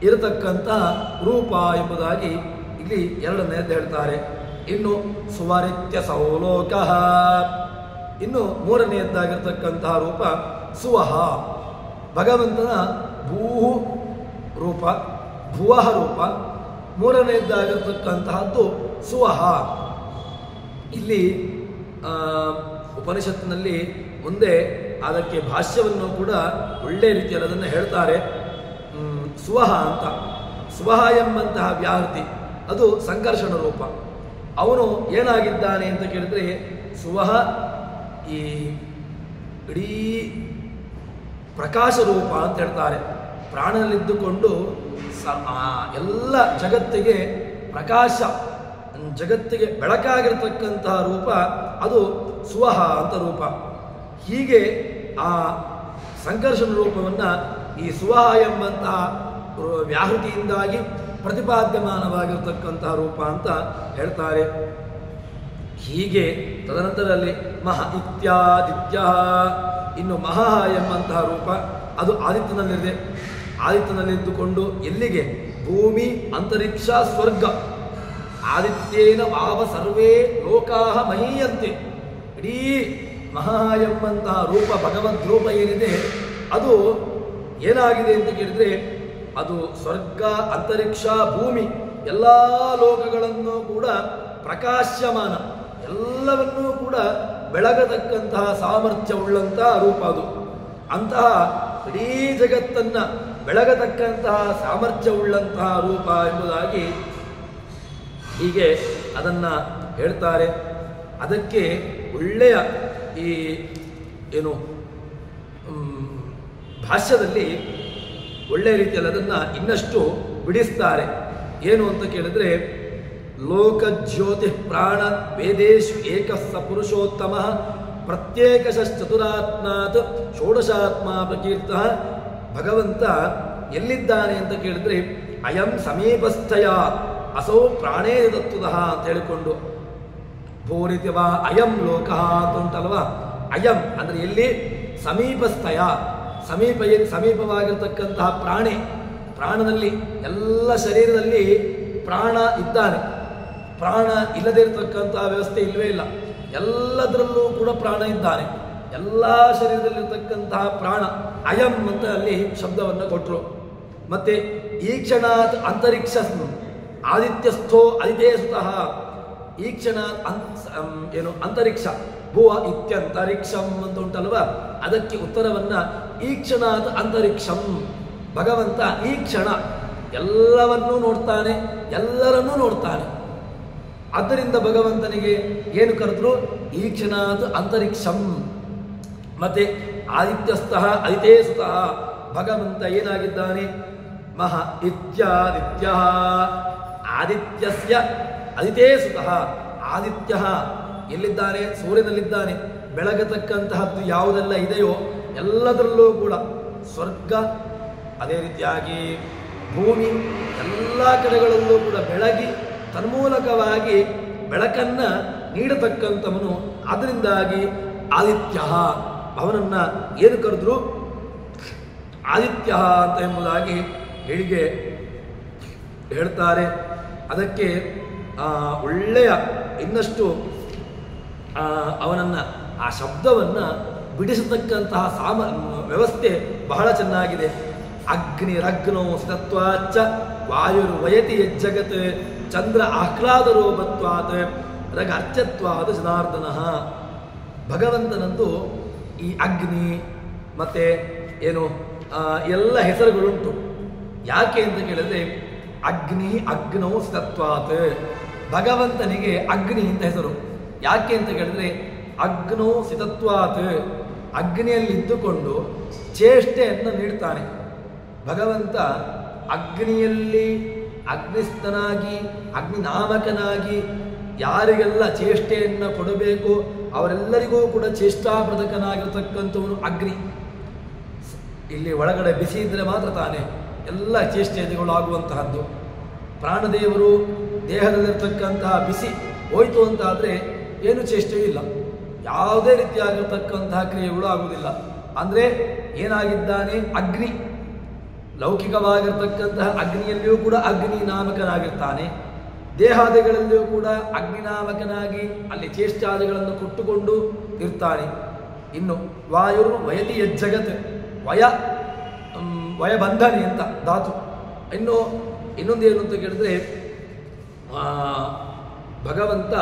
ಇರತಕ್ಕಂತಹ ರೂಪ ಎಂಬುದಾಗಿ ಇಲ್ಲಿ ಎರಡನೆಯದ್ದು ಹೇಳ್ತಾರೆ. ಇನ್ನು ಸುವರಿತ್ಯ ಸೌಲೋಕಃ, ಇನ್ನು ಮೂರನೆಯದ್ದಾಗಿರ್ತಕ್ಕಂತಹ ರೂಪ ಸುವಹ. ಭಗವಂತನ ಭೂಹು ರೂಪ, ಭುವಃ ರೂಪ. ಮೂರನೆಯದ್ದಾಗಿರ್ತಕ್ಕಂತಹದ್ದು ಸುವಹ. ಇಲ್ಲಿ ಉಪನಿಷತ್ತಿನಲ್ಲಿ ಮುಂದೆ ಅದಕ್ಕೆ ಭಾಷ್ಯವನ್ನು ಕೂಡ ಒಳ್ಳೆಯ ರೀತಿಯಲ್ಲಿ ಅದನ್ನು ಹೇಳ್ತಾರೆ. ಸುವಹ ಅಂತ, ಸುವಹ ಎಂಬಂತಹ ವ್ಯಾಹೃತಿ ಅದು ಸಂಕರ್ಷಣ ರೂಪ. ಅವನು ಏನಾಗಿದ್ದಾನೆ ಅಂತ ಕೇಳಿದರೆ ಸುವಹ ಈ ಇಡೀ ಪ್ರಕಾಶ ರೂಪ ಅಂತ ಹೇಳ್ತಾರೆ. ಪ್ರಾಣನಲ್ಲಿದ್ದುಕೊಂಡು ಎಲ್ಲ ಜಗತ್ತಿಗೆ ಪ್ರಕಾಶ, ಜಗತ್ತಿಗೆ ಬೆಳಕಾಗಿರ್ತಕ್ಕಂತಹ ರೂಪ ಅದು ಸುವಹ ಅಂತ ರೂಪ. ಹೀಗೆ ಆ ಸಂಕರ್ಷಣ ರೂಪವನ್ನು ಈ ಸುವಹ ಎಂಬಂತಹ ವ್ಯಾಹೃತಿಯಿಂದಾಗಿ ಪ್ರತಿಪಾದ್ಯಮಾನವಾಗಿರ್ತಕ್ಕಂತಹ ರೂಪ ಅಂತ ಹೇಳ್ತಾರೆ. ಹೀಗೆ ತದನಂತರದಲ್ಲಿ ಮಹ ಇತ್ಯಾದಿತ್ಯ, ಇನ್ನು ಮಹಾ ಎಂಬಂತಹ ರೂಪ ಅದು ಆದಿತ್ಯನಲ್ಲಿದೆ. ಆದಿತ್ಯನಲ್ಲಿದ್ದುಕೊಂಡು ಎಲ್ಲಿಗೆ? ಭೂಮಿ, ಅಂತರಿಕ್ಷ, ಸ್ವರ್ಗ. ಆದಿತ್ಯೇನ ವಾವ ಸರ್ವೇ ಲೋಕಾಹ ಮಹೀಯಂತೆ. ಇಡೀ ಮಹಾ ಎಂಬಂತಹ ರೂಪ, ಭಗವದ್ ರೂಪ ಏನಿದೆ ಅದು ಏನಾಗಿದೆ ಅಂತ ಕೇಳಿದರೆ ಅದು ಸ್ವರ್ಗ, ಅಂತರಿಕ್ಷ, ಭೂಮಿ ಎಲ್ಲ ಲೋಕಗಳನ್ನು ಕೂಡ ಪ್ರಕಾಶ್ಯಮಾನ, ಎಲ್ಲವನ್ನೂ ಕೂಡ ಬೆಳಗತಕ್ಕಂತಹ ಸಾಮರ್ಥ್ಯವುಳ್ಳಂತಹ ರೂಪ ಅದು. ಅಂತಹ ಇಡೀ ಜಗತ್ತನ್ನು ಬೆಳಗತಕ್ಕಂತಹ ಸಾಮರ್ಥ್ಯವುಳ್ಳಂತಹ ರೂಪ ಎಂಬುದಾಗಿ ಹೀಗೆ ಅದನ್ನು ಹೇಳ್ತಾರೆ. ಅದಕ್ಕೆ ಒಳ್ಳೆಯ ಈ ಏನು ಭಾಷ್ಯದಲ್ಲಿ ಒಳ್ಳೆಯ ರೀತಿಯಲ್ಲಿ ಅದನ್ನು ಇನ್ನಷ್ಟು ಬಿಡಿಸ್ತಾರೆ. ಏನು ಅಂತ ಕೇಳಿದ್ರೆ, ಲೋಕಜ್ಯೋತಿ ಪ್ರಾಣ ವೇದೇಶು ಏಕಸ್ಸ ಪುರುಷೋತ್ತಮ ಪ್ರತ್ಯೇಕಶ್ಚತುರಾತ್ಮಾತ್ ಷೋಡಶಾತ್ಮ ಪ್ರಕೀರ್ತ. ಭಗವಂತ ಎಲ್ಲಿದ್ದಾನೆ ಅಂತ ಕೇಳಿದ್ರೆ, ಅಯಂ ಸಮೀಪಸ್ಥಯ ಅಸೌ ಪ್ರಾಣೇ ದತ್ತುದಃ ಅಂತ ಹೇಳಿಕೊಂಡು, ಭೂರಿತಿವಾ ಅಯಂ ಲೋಕಃ ಅಂತ ಉಂಟಲ್ವಾ, ಅಯಂ ಅಂದರೆ ಎಲ್ಲಿ, ಸಮೀಪಸ್ಥಯ ಸಮೀಪವಾಗಿರ್ತಕ್ಕಂತಹ ಪ್ರಾಣದಲ್ಲಿ ಎಲ್ಲ ಶರೀರದಲ್ಲಿ ಪ್ರಾಣ ಇದ್ದಾನೆ. ಪ್ರಾಣ ಇಲ್ಲದೇ ಇರತಕ್ಕಂತಹ ವ್ಯವಸ್ಥೆ ಇಲ್ಲವೇ ಇಲ್ಲ. ಎಲ್ಲದರಲ್ಲೂ ಕೂಡ ಪ್ರಾಣ ಇದ್ದಾನೆ. ಎಲ್ಲ ಶರೀರದಲ್ಲಿರ್ತಕ್ಕಂತಹ ಪ್ರಾಣ ಅಯಂ ಅಂತ ಅಲ್ಲಿ ಶಬ್ದವನ್ನು ಕೊಟ್ಟರು. ಮತ್ತೆ ಈ ಕ್ಷಣಾತ್ ಅಂತರಿಕ್ಷ ಆದಿತ್ಯಸ್ಥೋ ಅದಿತೇ ಸುತಃ. ಈ ಕ್ಷಣ ಏನು ಅಂತರಿಕ್ಷ ಭುವ ಇತ್ಯಂತರಿಕ್ಷಂ ಅಂತ ಉಂಟಲ್ವ, ಅದಕ್ಕೆ ಉತ್ತರವನ್ನ ಈ ಕ್ಷಣಾತ್ ಅಂತರಿಕ್ಷಂ. ಭಗವಂತ ಈ ಕ್ಷಣ ಎಲ್ಲವನ್ನೂ ನೋಡ್ತಾನೆ, ಎಲ್ಲರನ್ನೂ ನೋಡ್ತಾನೆ. ಆದ್ದರಿಂದ ಭಗವಂತನಿಗೆ ಏನು ಕರೆದ್ರು, ಈ ಕ್ಷಣಾತ್ ಅಂತರಿಕ್ಷಂ. ಮತ್ತೆ ಆದಿತ್ಯಸ್ಥಃ ಅದಿತೇ ಸುತಃ. ಭಗವಂತ ಏನಾಗಿದ್ದಾನೆ, ಮಹ ಇತ್ಯಾದಿತ್ಯ ಆದಿತ್ಯಸ್ಯ ಅದಿತೇ ಸುತಃ. ಆದಿತ್ಯ ಎಲ್ಲಿದ್ದಾನೆ, ಸೂರ್ಯನಲ್ಲಿದ್ದಾನೆ. ಬೆಳಗತಕ್ಕಂತಹದ್ದು ಯಾವುದೆಲ್ಲ ಇದೆಯೋ ಎಲ್ಲದರಲ್ಲೂ ಕೂಡ ಸ್ವರ್ಗ, ಅದೇ ರೀತಿಯಾಗಿ ಭೂಮಿ, ಎಲ್ಲ ಕಡೆಗಳಲ್ಲೂ ಕೂಡ ಬೆಳಗಿ ತನ್ಮೂಲಕವಾಗಿ ಬೆಳಕನ್ನು ನೀಡತಕ್ಕಂಥವನು. ಅದರಿಂದಾಗಿ ಆದಿತ್ಯ, ಅವನನ್ನು ಏನು ಕರೆದ್ರು, ಆದಿತ್ಯ ಅಂತ ಎಂಬುದಾಗಿ ಹೇಳಿಗೆ ಹೇಳ್ತಾರೆ. ಅದಕ್ಕೆ ಒಳ್ಳೆಯ ಇನ್ನಷ್ಟು ಅವನನ್ನು ಆ ಶಬ್ದವನ್ನು ಬಿಡಿಸತಕ್ಕಂತಹ ವ್ಯವಸ್ಥೆ ಬಹಳ ಚೆನ್ನಾಗಿದೆ. ಅಗ್ನಿರಗ್ನೋ ಸ್ಥತ್ವಾಚ್ಚ ವಾಯುರ್ವಯತಿ ಯಜ್ಜಗತ್ ಚಂದ್ರ ಆಹ್ಲಾದರೋಪತ್ವಾತ್ ರಗರ್ಚತ್ವಾದ ಜನಾರ್ದನ. ಭಗವಂತನಂದು ಈ ಅಗ್ನಿ ಮತ್ತೆ ಏನು ಎಲ್ಲ ಹೆಸರುಗಳುಂಟು. ಯಾಕೆ ಅಂತ ಕೇಳಿದ್ರೆ, ಅಗ್ನಿ ಅಗ್ನೋ ಸ್ಥತ್ವಾತ್. ಭಗವಂತನಿಗೆ ಅಗ್ನಿ ಅಂತ ಹೆಸರು. ಯಾಕೆ ಅಂತ ಕೇಳಿದ್ರೆ, ಅಗ್ನೋ ಸ್ಥಿತತ್ವಾತ್, ಅಗ್ನಿಯಲ್ಲಿದ್ದುಕೊಂಡು ಚೇಷ್ಟೆಯನ್ನು ನೀಡ್ತಾನೆ. ಭಗವಂತ ಅಗ್ನಿಯಲ್ಲಿ ಅಗ್ನಿಸ್ಥನಾಗಿ ಅಗ್ನಿನಾಮಕನಾಗಿ ಯಾರಿಗೆಲ್ಲ ಚೇಷ್ಟೆಯನ್ನು ಕೊಡಬೇಕು ಅವರೆಲ್ಲರಿಗೂ ಕೂಡ ಚೇಷ್ಟಾಪ್ರದಕನಾಗಿರ್ತಕ್ಕಂಥವನು ಅಗ್ನಿ. ಇಲ್ಲಿ ಒಳಗಡೆ ಬಿಸಿ ಇದ್ದರೆ ಮಾತ್ರ ತಾನೇ ಎಲ್ಲ ಚೇಷ್ಟೆಗಳು ಆಗುವಂತಹದ್ದು. ಪ್ರಾಣದೇವರು ದೇಹದಲ್ಲಿರ್ತಕ್ಕಂತಹ ಬಿಸಿ ಹೋಯಿತು ಅಂತಾದರೆ ಏನು ಚೇಷ್ಟೆಯೂ ಇಲ್ಲ, ಯಾವುದೇ ರೀತಿಯಾಗಿರ್ತಕ್ಕಂತಹ ಕ್ರಿಯೆಗಳು ಆಗುವುದಿಲ್ಲ. ಅಂದರೆ ಏನಾಗಿದ್ದಾನೆ, ಅಗ್ನಿ. ಲೌಕಿಕವಾಗಿರ್ತಕ್ಕಂತಹ ಅಗ್ನಿಯಲ್ಲಿಯೂ ಕೂಡ ಅಗ್ನಿ ನಾಮಕನಾಗಿರ್ತಾನೆ. ದೇಹಾದಿಗಳಲ್ಲಿಯೂ ಕೂಡ ಅಗ್ನಿನಾಮಕನಾಗಿ ಅಲ್ಲಿ ಚೇಷ್ಟಾದಿಗಳನ್ನು ಕೊಟ್ಟುಕೊಂಡು ಇರ್ತಾನೆ. ಇನ್ನು ವಾಯುರ್ ವಯತಿ ಯಜ್ಜಗತ್, ವಯಬಂಧನೆ ಅಂತ ಧಾತು. ಇನ್ನೊಂದೇನು ಅಂತ ಕೇಳಿದ್ರೆ, ಭಗವಂತ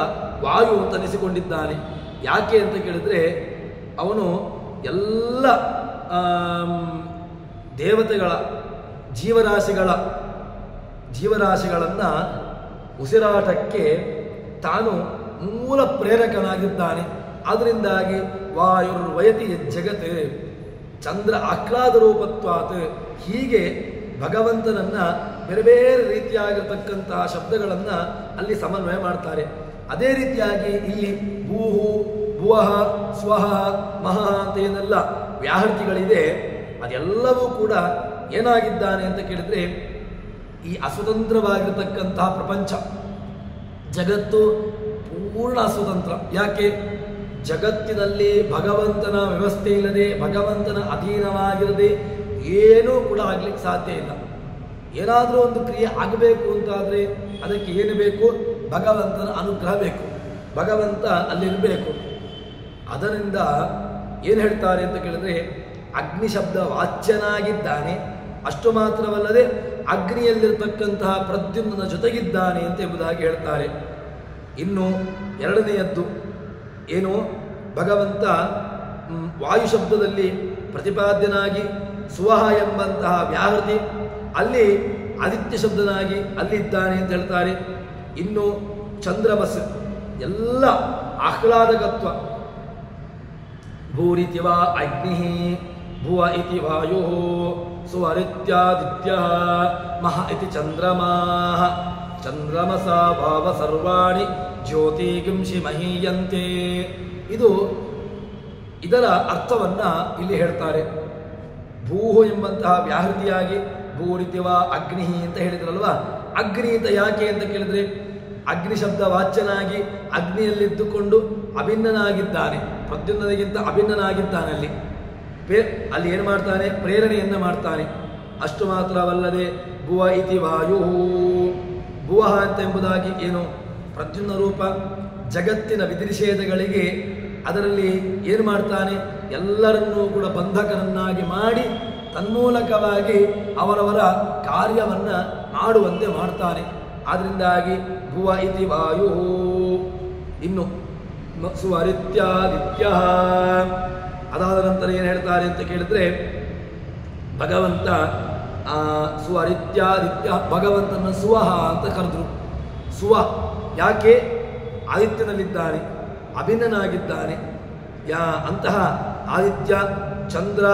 ವಾಯು ಅಂತ ಅನಿಸಿಕೊಂಡಿದ್ದಾನೆ. ಯಾಕೆ ಅಂತ ಕೇಳಿದ್ರೆ, ಅವನು ಎಲ್ಲ ದೇವತೆಗಳ ಜೀವರಾಶಿಗಳನ್ನು ಉಸಿರಾಟಕ್ಕೆ ತಾನು ಮೂಲ ಪ್ರೇರಕನಾಗಿದ್ದಾನೆ. ಅದರಿಂದಾಗಿ ವಾಯುರ್ವಯತಿ ಜಗತ್ ಚಂದ್ರ ಆಹ್ಲಾದ ರೂಪತ್ವಾತ್. ಹೀಗೆ ಭಗವಂತನನ್ನು ಬೇರೆ ಬೇರೆ ರೀತಿಯಾಗಿರ್ತಕ್ಕಂತಹ ಶಬ್ದಗಳನ್ನು ಅಲ್ಲಿ ಸಮನ್ವಯ ಮಾಡ್ತಾರೆ. ಅದೇ ರೀತಿಯಾಗಿ ಇಲ್ಲಿ ಭೂಹು ಭುವಃ ಸ್ವಹ ಮಹಃ ಅಂತ ಏನೆಲ್ಲ ವ್ಯಾಹೃತಿಗಳಿದೆ, ಅದೆಲ್ಲವೂ ಕೂಡ ಏನಾಗಿದ್ದಾನೆ ಅಂತ ಕೇಳಿದ್ರೆ, ಈ ಅಸ್ವತಂತ್ರವಾಗಿರ್ತಕ್ಕಂತಹ ಪ್ರಪಂಚ ಜಗತ್ತು ಪೂರ್ಣ ಅಸ್ವತಂತ್ರ. ಯಾಕೆ? ಜಗತ್ತಿನಲ್ಲಿ ಭಗವಂತನ ವ್ಯವಸ್ಥೆ ಇಲ್ಲದೆ, ಭಗವಂತನ ಅಧೀನವಾಗಿರದೆ ಏನೂ ಕೂಡ ಆಗ್ಲಿಕ್ಕೆ ಸಾಧ್ಯ ಇಲ್ಲ. ಏನಾದರೂ ಒಂದು ಕ್ರಿಯೆ ಆಗಬೇಕು ಅಂತಾದರೆ ಅದಕ್ಕೆ ಏನು ಬೇಕು? ಭಗವಂತನ ಅನುಗ್ರಹ ಬೇಕು, ಭಗವಂತ ಅಲ್ಲಿರಬೇಕು. ಅದರಿಂದ ಏನು ಹೇಳ್ತಾರೆ ಅಂತ ಕೇಳಿದ್ರೆ, ಅಗ್ನಿ ಶಬ್ದ ವಾಚ್ಯನಾಗಿದ್ದಾನೆ. ಅಷ್ಟು ಮಾತ್ರವಲ್ಲದೆ ಅಗ್ನಿಯಲ್ಲಿರ್ತಕ್ಕಂತಹ ಪ್ರದ್ಯುಮ್ನ ಜೊತೆಗಿದ್ದಾನೆ ಅಂತ ಎಂಬುದಾಗಿ ಹೇಳ್ತಾರೆ. ಇನ್ನು ಎರಡನೆಯದ್ದು ಏನು? ಭಗವಂತ ವಾಯು ಶಬ್ದದಲ್ಲಿ ಪ್ರತಿಪಾದ್ಯನಾಗಿ ಸುವಹ ಎಂಬಂತಹ ವ್ಯಾಹೃತಿ ಅಲ್ಲಿ ಆದಿತ್ಯ ಶಬ್ದನಾಗಿ ಅಲ್ಲಿದ್ದಾನೆ ಅಂತ ಹೇಳ್ತಾರೆ. ಇನ್ನು ಚಂದ್ರಮಸ್ ಎಲ್ಲ ಆಹ್ಲಾದಕತ್ವ. ಭೂರಿತಿ ವಾ ಅಗ್ನಿ ಭುವ ಇತಿ ವಾಯು ಸುವರಿತ್ಯಾದಿತ್ಯ ಮಹ ಇತಿ ಚಂದ್ರಮಾ ಚಂದ್ರಮಸ ಭಾವ ಸರ್ವಾಣಿ ಜ್ಯೋತಿಗಿಂಷಿ ಮಹೀಯಂತೆ. ಇದರ ಅರ್ಥವನ್ನ ಇಲ್ಲಿ ಹೇಳ್ತಾರೆ. ಭೂಹು ಎಂಬಂತಹ ವ್ಯಾಹೃತಿಯಾಗಿ ಭೂರಿತಿವ ಅಗ್ನಿ ಅಂತ ಹೇಳಿದ್ರಲ್ವಾ. ಅಗ್ನಿ ಅಂತ ಯಾಕೆ ಅಂತ ಕೇಳಿದ್ರೆ ಅಗ್ನಿ ಶಬ್ದ ವಾಚ್ಯನಾಗಿ ಅಗ್ನಿಯಲ್ಲಿದ್ದುಕೊಂಡು ಅಭಿನ್ನನಾಗಿದ್ದಾನೆ, ಪ್ರದ್ಯುಮ್ನನಿಗಿಂತ ಅಭಿನ್ನನಾಗಿದ್ದಾನೆ. ಅಲ್ಲಿ ಏನು ಮಾಡ್ತಾನೆ? ಪ್ರೇರಣೆಯನ್ನ ಮಾಡ್ತಾನೆ. ಅಷ್ಟು ಮಾತ್ರವಲ್ಲದೆ ಭುವ ಇತಿ ವಾಯು, ಭುವ ಅಂತ ಎಂಬುದಾಗಿ ಏನು ಪ್ರದ್ಯುಮ್ನ ರೂಪ ಜಗತ್ತಿನ ವಿಧಿನಿಷೇಧಗಳಿಗೆ ಅದರಲ್ಲಿ ಏನು ಮಾಡ್ತಾನೆ? ಎಲ್ಲರನ್ನೂ ಕೂಡ ಬಂಧಕರನ್ನಾಗಿ ಮಾಡಿ ತನ್ಮೂಲಕವಾಗಿ ಅವರವರ ಕಾರ್ಯವನ್ನ ಮಾಡುವಂತೆ ಮಾಡ್ತಾನೆ. ಆದ್ರಿಂದಾಗಿ ಭುವ ಇತಿ ವಾಯು. ಇನ್ನು ಸುವರಿತ್ಯಾದಿತ್ಯ, ಅದಾದ ನಂತರ ಏನು ಹೇಳ್ತಾರೆ ಅಂತ ಕೇಳಿದ್ರೆ ಭಗವಂತ ಸುವರಿತ್ಯಾದಿತ್ಯ, ಭಗವಂತನ ಸುವಹ ಅಂತ ಕರೆದ್ರು. ಸುವ ಯಾಕೆ? ಆದಿತ್ಯನಲ್ಲಿದ್ದಾನೆ, ಅಭಿನ್ನನಾಗಿದ್ದಾನೆ. ಅಂತಹ ಆದಿತ್ಯ ಚಂದ್ರ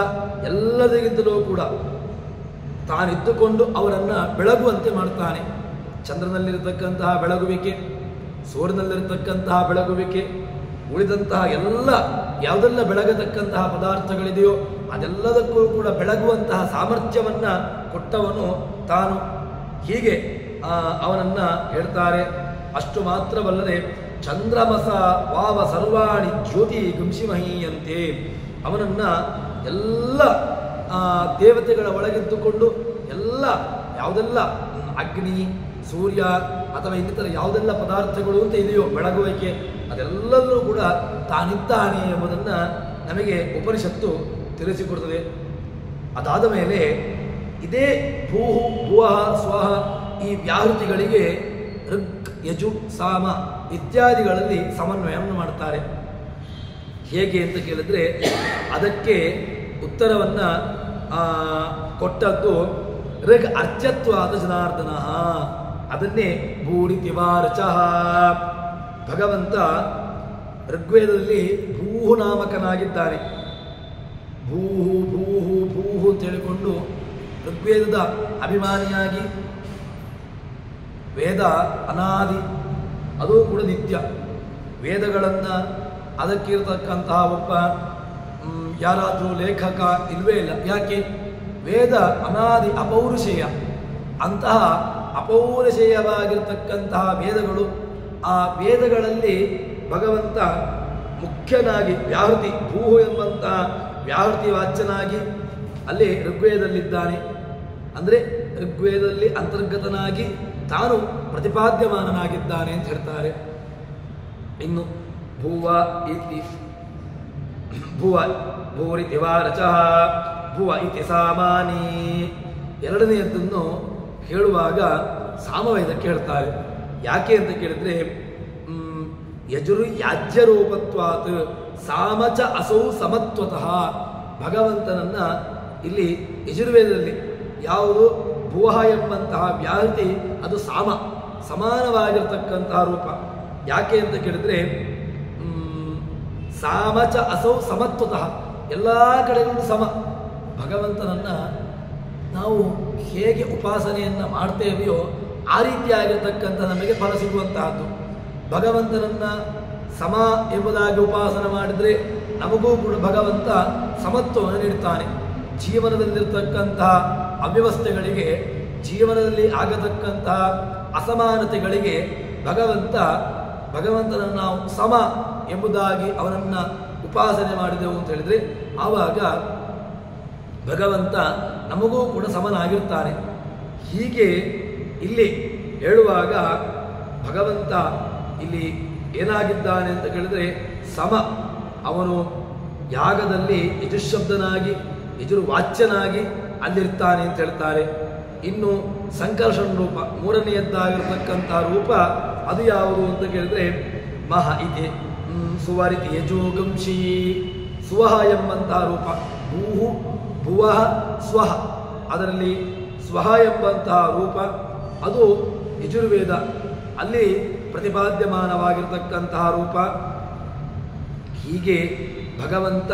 ಎಲ್ಲದಕ್ಕಿಂತಲೂ ಕೂಡ ತಾನಿದ್ದುಕೊಂಡು ಅವರನ್ನು ಬೆಳಗುವಂತೆ ಮಾಡ್ತಾನೆ. ಚಂದ್ರನಲ್ಲಿರತಕ್ಕಂತಹ ಬೆಳಗುವಿಕೆ, ಸೂರ್ಯನಲ್ಲಿರತಕ್ಕಂತಹ ಬೆಳಗುವಿಕೆ, ಉಳಿದಂತಹ ಎಲ್ಲ ಯಾವುದೆಲ್ಲ ಬೆಳಗತಕ್ಕಂತಹ ಪದಾರ್ಥಗಳಿದೆಯೋ ಅದೆಲ್ಲದಕ್ಕೂ ಕೂಡ ಬೆಳಗುವಂತಹ ಸಾಮರ್ಥ್ಯವನ್ನ ಕೊಟ್ಟವನು ತಾನು. ಹೀಗೆ ಅವನನ್ನ ಹೇಳ್ತಾರೆ. ಅಷ್ಟು ಮಾತ್ರವಲ್ಲದೆ ಚಂದ್ರಮಸ ವಾವ ಸರ್ವಾಣಿ ಜ್ಯೋತಿ ಗುಂಸಿಮಹೀಯಂತೆ, ಅವನನ್ನ ಎಲ್ಲ ದೇವತೆಗಳ ಒಳಗಿದ್ದುಕೊಂಡು ಎಲ್ಲ ಯಾವುದೆಲ್ಲ ಅಗ್ನಿ ಸೂರ್ಯ ಅಥವಾ ಇನ್ನಿತರ ಯಾವುದೆಲ್ಲ ಪದಾರ್ಥಗಳು ಅಂತ ಇದೆಯೋ ಬೆಳಗುವಿಕೆ ಅದೆಲ್ಲದೂ ಕೂಡ ತಾನಿದ್ದಾನೆ ಎಂಬುದನ್ನು ನಮಗೆ ಉಪನಿಷತ್ತು ತಿಳಿಸಿಕೊಡುತ್ತದೆ. ಅದಾದ ಮೇಲೆ ಇದೇ ಭೂಹು ಭುವಃ ಸ್ವಹ ಈ ವ್ಯಾಹೃತಿಗಳಿಗೆ ಋಗ್ ಯಜು ಸಾಮ ಇತ್ಯಾದಿಗಳಲ್ಲಿ ಸಮನ್ವಯವನ್ನು ಮಾಡ್ತಾರೆ. ಹೇಗೆ ಅಂತ ಕೇಳಿದ್ರೆ ಅದಕ್ಕೆ ಉತ್ತರವನ್ನ ಕೊಟ್ಟದ್ದು ಋಗ್ ಅರ್ಚತ್ವಾದ ಜನಾರ್ದನ, ಅದನ್ನೇ ಭೂರಿತಿವಾರಚಃ. ಭಗವಂತ ಋಗ್ವೇದದಲ್ಲಿ ಭೂಹು ನಾಮಕನಾಗಿದ್ದಾನೆ. ಭೂಹು ಭೂಹು ಭೂಹು ಅಂತ ಹೇಳಿಕೊಂಡು ಋಗ್ವೇದದ ಅಭಿಮಾನಿಯಾಗಿ, ವೇದ ಅನಾದಿ, ಅದು ಕೂಡ ನಿತ್ಯ. ವೇದಗಳನ್ನು ಅದಕ್ಕಿರತಕ್ಕಂತಹ ಒಬ್ಬ ಯಾರಾದರೂ ಲೇಖಕ ಇಲ್ವೇ ಇಲ್ಲ. ಯಾಕೆ? ವೇದ ಅನಾದಿ ಅಪೌರುಷೇಯ. ಅಂತಹ ಅಪೌರುಷೇಯವಾಗಿರ್ತಕ್ಕಂತಹ ವೇದಗಳು, ಆ ವೇದಗಳಲ್ಲಿ ಭಗವಂತ ಮುಖ್ಯನಾಗಿ ವ್ಯಾಹೃತಿ ಭೂಹು ಎಂಬಂತಹ ವ್ಯಾಹೃತಿ ವಾಚ್ಯನಾಗಿ ಅಲ್ಲಿ ಋಗ್ವೇದದಲ್ಲಿದ್ದಾನೆ. ಅಂದರೆ ಋಗ್ವೇದದಲ್ಲಿ ಅಂತರ್ಗತನಾಗಿ ತಾನು ಪ್ರತಿಪಾದ್ಯಮಾನನಾಗಿದ್ದಾನೆ ಅಂತ ಹೇಳ್ತಾರೆ. ಇನ್ನು ಭುವ ಇತಿ ಭುವ ಭೂರಿತಿವಾರಚಃ ಭುವ ಇತಿ ಸಾಮಾನಿ, ಎರಡನೆಯದನ್ನು ಹೇಳುವಾಗ ಸಾಮವೇದಕ್ಕೆ ಹೇಳ್ತಾರೆ. ಯಾಕೆ ಅಂತ ಕೇಳಿದ್ರೆ ಯಜುರು ಯಾಜ್ಯರೂಪತ್ವಾತ್ ಸಾಮಚ ಅಸೌ ಸಮತ್ವತಃ. ಭಗವಂತನನ್ನ ಇಲ್ಲಿ ಯಜುರ್ವೇದದಲ್ಲಿ ಯಾವುದು ಭುವಃ ಎಂಬಂತಹ ವ್ಯಾಹೃತಿ ಅದು ಸಮಾನವಾಗಿರ್ತಕ್ಕಂತಹ ರೂಪ. ಯಾಕೆ ಅಂತ ಕೇಳಿದ್ರೆ ಸಾಮಚ ಅಸೌ ಸಮತ್ವತಃ, ಎಲ್ಲ ಕಡೆಗಳು ಸಮ. ಭಗವಂತನನ್ನ ನಾವು ಹೇಗೆ ಉಪಾಸನೆಯನ್ನ ಮಾಡ್ತೇವೆಯೋ ಆ ರೀತಿಯಾಗಿರ್ತಕ್ಕಂಥ ನಮಗೆ ಫಲ ಸಿಗುವಂತಹದ್ದು. ಭಗವಂತನನ್ನ ಸಮ ಎಂಬುದಾಗಿ ಉಪಾಸನೆ ಮಾಡಿದರೆ ನಮಗೂ ಕೂಡ ಭಗವಂತ ಸಮತ್ವವನ್ನು ನೀಡುತ್ತಾನೆ. ಜೀವನದಲ್ಲಿರ್ತಕ್ಕಂತಹ ಅವ್ಯವಸ್ಥೆಗಳಿಗೆ, ಜೀವನದಲ್ಲಿ ಆಗತಕ್ಕಂತಹ ಅಸಮಾನತೆಗಳಿಗೆ ಭಗವಂತನನ್ನು ನಾವು ಸಮ ಎಂಬುದಾಗಿ ಅವನನ್ನು ಉಪಾಸನೆ ಮಾಡಿದೆವು ಅಂತ ಹೇಳಿದರೆ ಆವಾಗ ಭಗವಂತ ನಮಗೂ ಕೂಡ ಸಮನಾಗಿರ್ತಾನೆ. ಹೀಗೆ ಇಲ್ಲಿ ಹೇಳುವಾಗ ಭಗವಂತ ಇಲ್ಲಿ ಏನಾಗಿದ್ದಾನೆ ಅಂತ ಕೇಳಿದ್ರೆ ಸಮ. ಅವನು ಯಾಗದಲ್ಲಿ ಯಜುಶಬ್ದನಾಗಿ ಯಜುರ್ವಾಚ್ಯನಾಗಿ ಅಲ್ಲಿರ್ತಾನೆ ಅಂತ ಹೇಳ್ತಾರೆ. ಇನ್ನು ಸಂಕರ್ಷಣ ರೂಪ ಮೂರನೆಯದ್ದಾಗಿರ್ತಕ್ಕಂತಹ ರೂಪ ಅದು ಯಾವುದು ಅಂತ ಕೇಳಿದ್ರೆ ಮಹ ಇತಿ ಸುವರಿತಿ ಯಜೋಗಂಶಿ, ಸುವಹ ಎಂಬಂತಹ ರೂಪ. ಭೂಹು ಭುವಃ ಸ್ವಃ, ಅದರಲ್ಲಿ ಸ್ವಃ ಎಂಬಂತಹ ರೂಪ ಅದು ಯಜುರ್ವೇದ, ಅಲ್ಲಿ ಪ್ರತಿಪಾದ್ಯಮಾನವಾಗಿರತಕ್ಕಂತಹ ರೂಪ. ಹೀಗೆ ಭಗವಂತ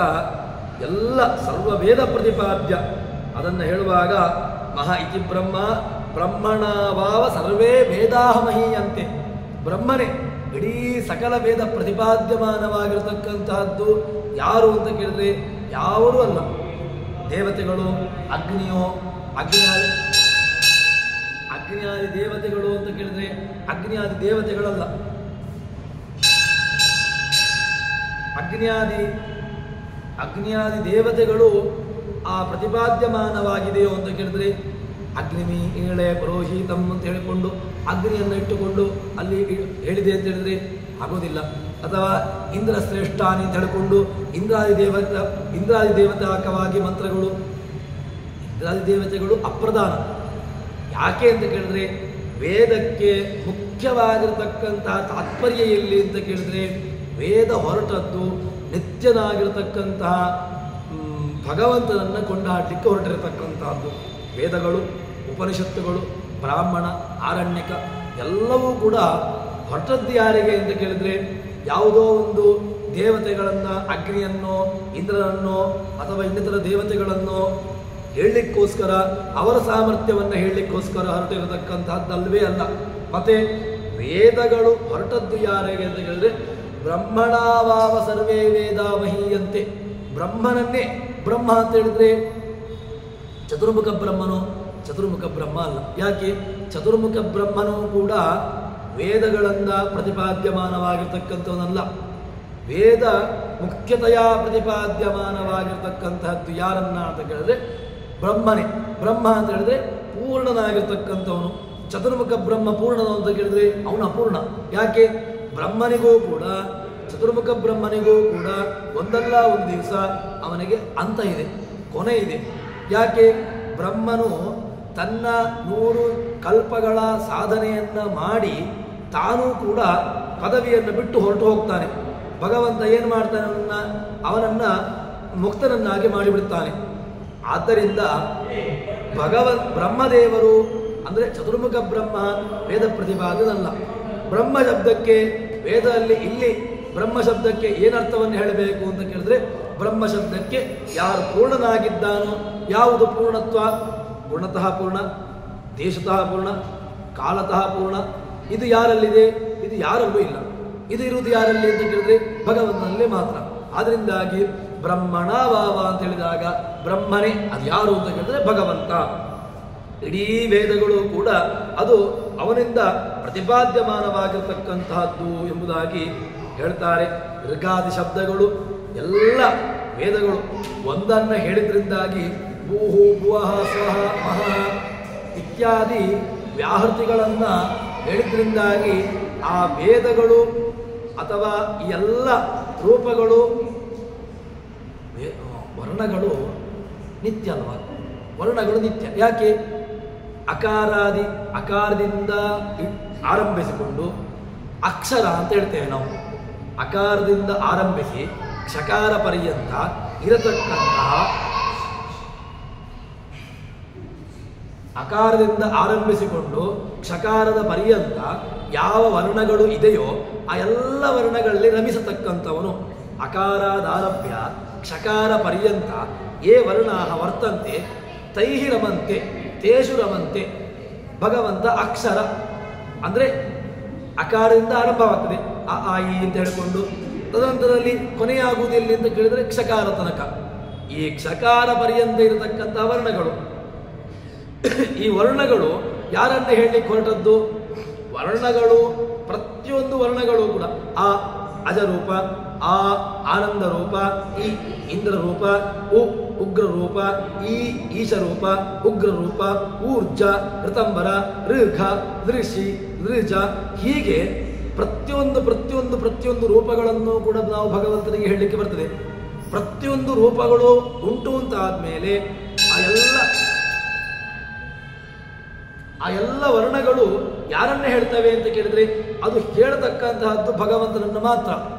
ಎಲ್ಲ ಸರ್ವವೇದ ಪ್ರತಿಪಾದ್ಯ. ಅದನ್ನು ಹೇಳುವಾಗ ಮಹಾ ಇತಿ ಬ್ರಹ್ಮ ಬ್ರಹ್ಮಣಾಭಾವ ಸರ್ವೇ ವೇದಾಹ ಮಹೀಯಂತೆ. ಬ್ರಹ್ಮನೇ ಇಡೀ ಸಕಲ ವೇದ ಪ್ರತಿಪಾದ್ಯಮಾನವಾಗಿರತಕ್ಕಂತಹದ್ದು ಯಾರು ಅಂತ ಕೇಳಿದ್ರೆ ಯಾರೂ ಅಲ್ಲ. ದೇವತೆಗಳು, ಅಗ್ನಿಯೋ, ಅಗ್ನಿಯಾದಿ ದೇವತೆಗಳು ಅಂತ ಕೇಳಿದ್ರೆ ಅಗ್ನಿಯಾದಿ ದೇವತೆಗಳಲ್ಲ. ಅಗ್ನಿಯಾದಿ ದೇವತೆಗಳು ಆ ಪ್ರತಿಪಾದ್ಯಮಾನವಾಗಿದೆಯೋ ಅಂತ ಕೇಳಿದ್ರೆ ಅಗ್ನಿಮಿ ಈಳೆ ಪುರೋಹಿತಂ ಅಂತ ಹೇಳಿಕೊಂಡು ಅಗ್ನಿಯನ್ನು ಇಟ್ಟುಕೊಂಡು ಅಲ್ಲಿ ಹೇಳಿದೆ ಅಂತ ಹೇಳಿದ್ರೆ ಆಗೋದಿಲ್ಲ. ಅಥವಾ ಇಂದ್ರ ಶ್ರೇಷ್ಠಾನಿ ಅಂತ ಹೇಳಿಕೊಂಡು ಇಂದ್ರಾದಿ ದೇವತಾಕವಾಗಿ ಮಂತ್ರಗಳು, ಇಂದ್ರಾದಿ ದೇವತೆಗಳು ಅಪ್ರಧಾನ. ಯಾಕೆ ಅಂತ ಕೇಳಿದ್ರೆ ವೇದಕ್ಕೆ ಮುಖ್ಯವಾಗಿರತಕ್ಕಂತಹ ತಾತ್ಪರ್ಯ ಎಲ್ಲಿ ಅಂತ ಕೇಳಿದ್ರೆ ವೇದ ಹೊರಟದ್ದು ನಿತ್ಯನಾಗಿರತಕ್ಕಂತಹ ಭಗವಂತನನ್ನು ಕೊಂಡಾಡಲಿಕ್ಕೆ ಹೊರಟಿರತಕ್ಕಂತಹದ್ದು. ವೇದಗಳು, ಉಪನಿಷತ್ತುಗಳು, ಬ್ರಾಹ್ಮಣ, ಆರಣ್ಯಕ ಎಲ್ಲವೂ ಕೂಡ ಹೊರಟದ್ದು ಯಾರಿಗೆ ಅಂತ ಕೇಳಿದ್ರೆ ಯಾವುದೋ ಒಂದು ದೇವತೆಗಳನ್ನು, ಅಗ್ನಿಯನ್ನೋ ಇಂದ್ರನನ್ನೋ ಅಥವಾ ಇನ್ನಿತರ ದೇವತೆಗಳನ್ನೋ ಹೇಳಲಿಕ್ಕೋಸ್ಕರ, ಅವರ ಸಾಮರ್ಥ್ಯವನ್ನು ಹೇಳಲಿಕ್ಕೋಸ್ಕರ ಹೊರಟಿರತಕ್ಕಂಥದ್ದಲ್ವೇ ಅಲ್ಲ. ಮತ್ತೆ ವೇದಗಳು ಹೊರಟದ್ದು ಯಾರಿಗೆ ಅಂತ ಕೇಳಿದ್ರೆ ಬ್ರಹ್ಮಣಾಭಾವ ಸರ್ವೇ ವೇದ ಮಹೀಯಂತೆ. ಬ್ರಹ್ಮನನ್ನೇ ಬ್ರಹ್ಮ ಅಂತ ಹೇಳಿದ್ರೆ ಚತುರ್ಮುಖ ಬ್ರಹ್ಮನು ಚತುರ್ಮುಖ ಬ್ರಹ್ಮ ಅಲ್ಲ. ಯಾಕೆ? ಚತುರ್ಮುಖ ಬ್ರಹ್ಮನೂ ಕೂಡ ವೇದಗಳಿಂದ ಪ್ರತಿಪಾದ್ಯಮಾನವಾಗಿರ್ತಕ್ಕಂಥವನಲ್ಲ. ವೇದ ಮುಖ್ಯತೆಯ ಪ್ರತಿಪಾದ್ಯಮಾನವಾಗಿರ್ತಕ್ಕಂತಹದ್ದು ಯಾರನ್ನ ಅಂತ ಕೇಳಿದ್ರೆ ಬ್ರಹ್ಮನೇ. ಬ್ರಹ್ಮ ಅಂತ ಹೇಳಿದ್ರೆ ಪೂರ್ಣನಾಗಿರ್ತಕ್ಕಂಥವನು. ಚತುರ್ಮುಖ ಬ್ರಹ್ಮ ಪೂರ್ಣನು ಅಂತ ಕೇಳಿದ್ರೆ ಅವನು ಅಪೂರ್ಣ. ಯಾಕೆ? ಬ್ರಹ್ಮನಿಗೂ ಕೂಡ, ಚತುರ್ಮುಖ ಬ್ರಹ್ಮನಿಗೂ ಕೂಡ ಒಂದಲ್ಲ ಒಂದು ದಿವಸ ಅವನಿಗೆ ಅಂತ ಇದೆ, ಕೊನೆ ಇದೆ. ಯಾಕೆ? ಬ್ರಹ್ಮನು ತನ್ನ 100 ಕಲ್ಪಗಳ ಸಾಧನೆಯನ್ನ ಮಾಡಿ ತಾನೂ ಕೂಡ ಪದವಿಯನ್ನು ಬಿಟ್ಟು ಹೊರಟು ಹೋಗ್ತಾನೆ. ಭಗವಂತ ಏನು ಮಾಡ್ತಾನೆ? ಅವನನ್ನ ಮುಕ್ತನನ್ನಾಗಿ ಮಾಡಿಬಿಡ್ತಾನೆ. ಆದ್ದರಿಂದ ಬ್ರಹ್ಮದೇವರು ಅಂದರೆ ಚತುರ್ಮುಖ ಬ್ರಹ್ಮ ವೇದ ಪ್ರತಿಪಾದನಲ್ಲ. ಬ್ರಹ್ಮ ಶಬ್ದಕ್ಕೆ ವೇದದಲ್ಲಿ ಇಲ್ಲಿ ಬ್ರಹ್ಮ ಶಬ್ದಕ್ಕೆ ಏನರ್ಥವನ್ನು ಹೇಳಬೇಕು ಅಂತ ಕೇಳಿದ್ರೆ ಬ್ರಹ್ಮ ಶಬ್ದಕ್ಕೆ ಯಾರು ಪೂರ್ಣನಾಗಿದ್ದಾನೋ, ಯಾವುದು ಪೂರ್ಣತ್ವ? ಗುಣತಃ ಪೂರ್ಣ, ದೇಶತಃ ಪೂರ್ಣ, ಕಾಲತಃ ಪೂರ್ಣ. ಇದು ಯಾರಲ್ಲಿದೆ? ಇದು ಯಾರಲ್ಲೂ ಇಲ್ಲ. ಇದು ಇರುವುದು ಯಾರಲ್ಲಿ ಅಂತ ಕೇಳಿದ್ರೆ ಭಗವಂತನಲ್ಲೇ ಮಾತ್ರ. ಆದ್ರಿಂದಾಗಿ ಬ್ರಹ್ಮಣಾಭಾವ ಅಂತ ಹೇಳಿದಾಗ ಬ್ರಹ್ಮನೇ ಅದು ಯಾರು ಅಂತ ಕೇಳಿದ್ರೆ ಭಗವಂತ. ಇಡೀ ವೇದಗಳು ಕೂಡ ಅದು ಅವನಿಂದ ಪ್ರತಿಪಾದ್ಯಮಾನವಾಗಿರ್ತಕ್ಕಂತಹದ್ದು ಎಂಬುದಾಗಿ ಹೇಳ್ತಾರೆ. ಋಗಾದಿ ಶಬ್ದಗಳು ಎಲ್ಲ ವೇದಗಳು ಒಂದನ್ನು ಹೇಳಿದ್ರಿಂದಾಗಿ ಭೂಹು ಭುವಃ ಸ್ವಹ ಮಹಃ ಇತ್ಯಾದಿ ವ್ಯಾಹೃತಿಗಳನ್ನು ಹೇಳಿದ್ರಿಂದಾಗಿ ಆ ವೇದಗಳು ಅಥವಾ ಈ ಎಲ್ಲ ರೂಪಗಳು, ವರ್ಣಗಳು ನಿತ್ಯ ಅಲ್ವಾ? ವರ್ಣಗಳು ನಿತ್ಯ. ಯಾಕೆ? ಅಕಾರದಿಂದ ಆರಂಭಿಸಿಕೊಂಡು ಅಕ್ಷರ ಅಂತ ಹೇಳ್ತೇವೆ ನಾವು. ಅಕಾರದಿಂದ ಆರಂಭಿಸಿ ಕ್ಷಕಾರ ಪರ್ಯಂತ ಇರತಕ್ಕಂತಹ, ಅಕಾರದಿಂದ ಆರಂಭಿಸಿಕೊಂಡು ಕ್ಷಕಾರದ ಪರ್ಯಂತ ಯಾವ ವರ್ಣಗಳು ಇದೆಯೋ ಆ ಎಲ್ಲ ವರ್ಣಗಳಲ್ಲಿ ರಮಿಸತಕ್ಕಂಥವನು. ಅಕಾರಾದಾರಭ್ಯ ಕ್ಷಕಾರ ಪರ್ಯಂತ ಯೇ ವರ್ಣಾಃ ವರ್ತಂತೆ ತೈಃ ರಮಂತೆ ತೇಷು ರಮಂತೆ. ಭಗವಂತ ಅಕ್ಷರ ಅಂದರೆ ಅಕಾರದಿಂದ ಆರಂಭವಾಗ್ತದೆ, ಅ ಆ ಇ ಅಂತ ಹೇಳಿಕೊಂಡು ತದನಂತರದಲ್ಲಿ ಕೊನೆಯಾಗುವುದಿಲ್ಲ ಅಂತ ಕೇಳಿದರೆ ಕ್ಷಕಾರ ತನಕ. ಈ ಕ್ಷಕಾರ ಪರ್ಯಂತ ಇರತಕ್ಕಂಥ ವರ್ಣಗಳು, ಈ ವರ್ಣಗಳು ಯಾರನ್ನ ಹೇಳಲಿಕ್ಕೆ ಹೊರಟದ್ದು? ವರ್ಣಗಳು, ಪ್ರತಿಯೊಂದು ವರ್ಣಗಳು ಕೂಡ ಆ ಅಜರೂಪ, ಆ ಆನಂದ ರೂಪ, ಈ ಇಂದ್ರ ರೂಪ, ಉಗ್ರ ರೂಪ, ಈ ಈಶರೂಪ, ಉಗ್ರ ರೂಪ, ಊರ್ಜ, ಋತಂಬರ, ಋಘ, ದೃಶಿ, ಋಜ, ಹೀಗೆ ಪ್ರತಿಯೊಂದು ರೂಪಗಳನ್ನು ಕೂಡ ನಾವು ಭಗವಂತನಿಗೆ ಹೇಳಲಿಕ್ಕೆ ಬರ್ತದೆ. ಪ್ರತಿಯೊಂದು ರೂಪಗಳು ಉಂಟು ಅಂತ ಆದ್ಮೇಲೆ ಆ ಎಲ್ಲ ವರ್ಣಗಳು ಯಾರನ್ನ ಹೇಳ್ತವೆ ಅಂತ ಕೇಳಿದ್ರೆ ಅದು ಹೇಳತಕ್ಕಂತಹದ್ದು ಭಗವಂತನನ್ನು ಮಾತ್ರ,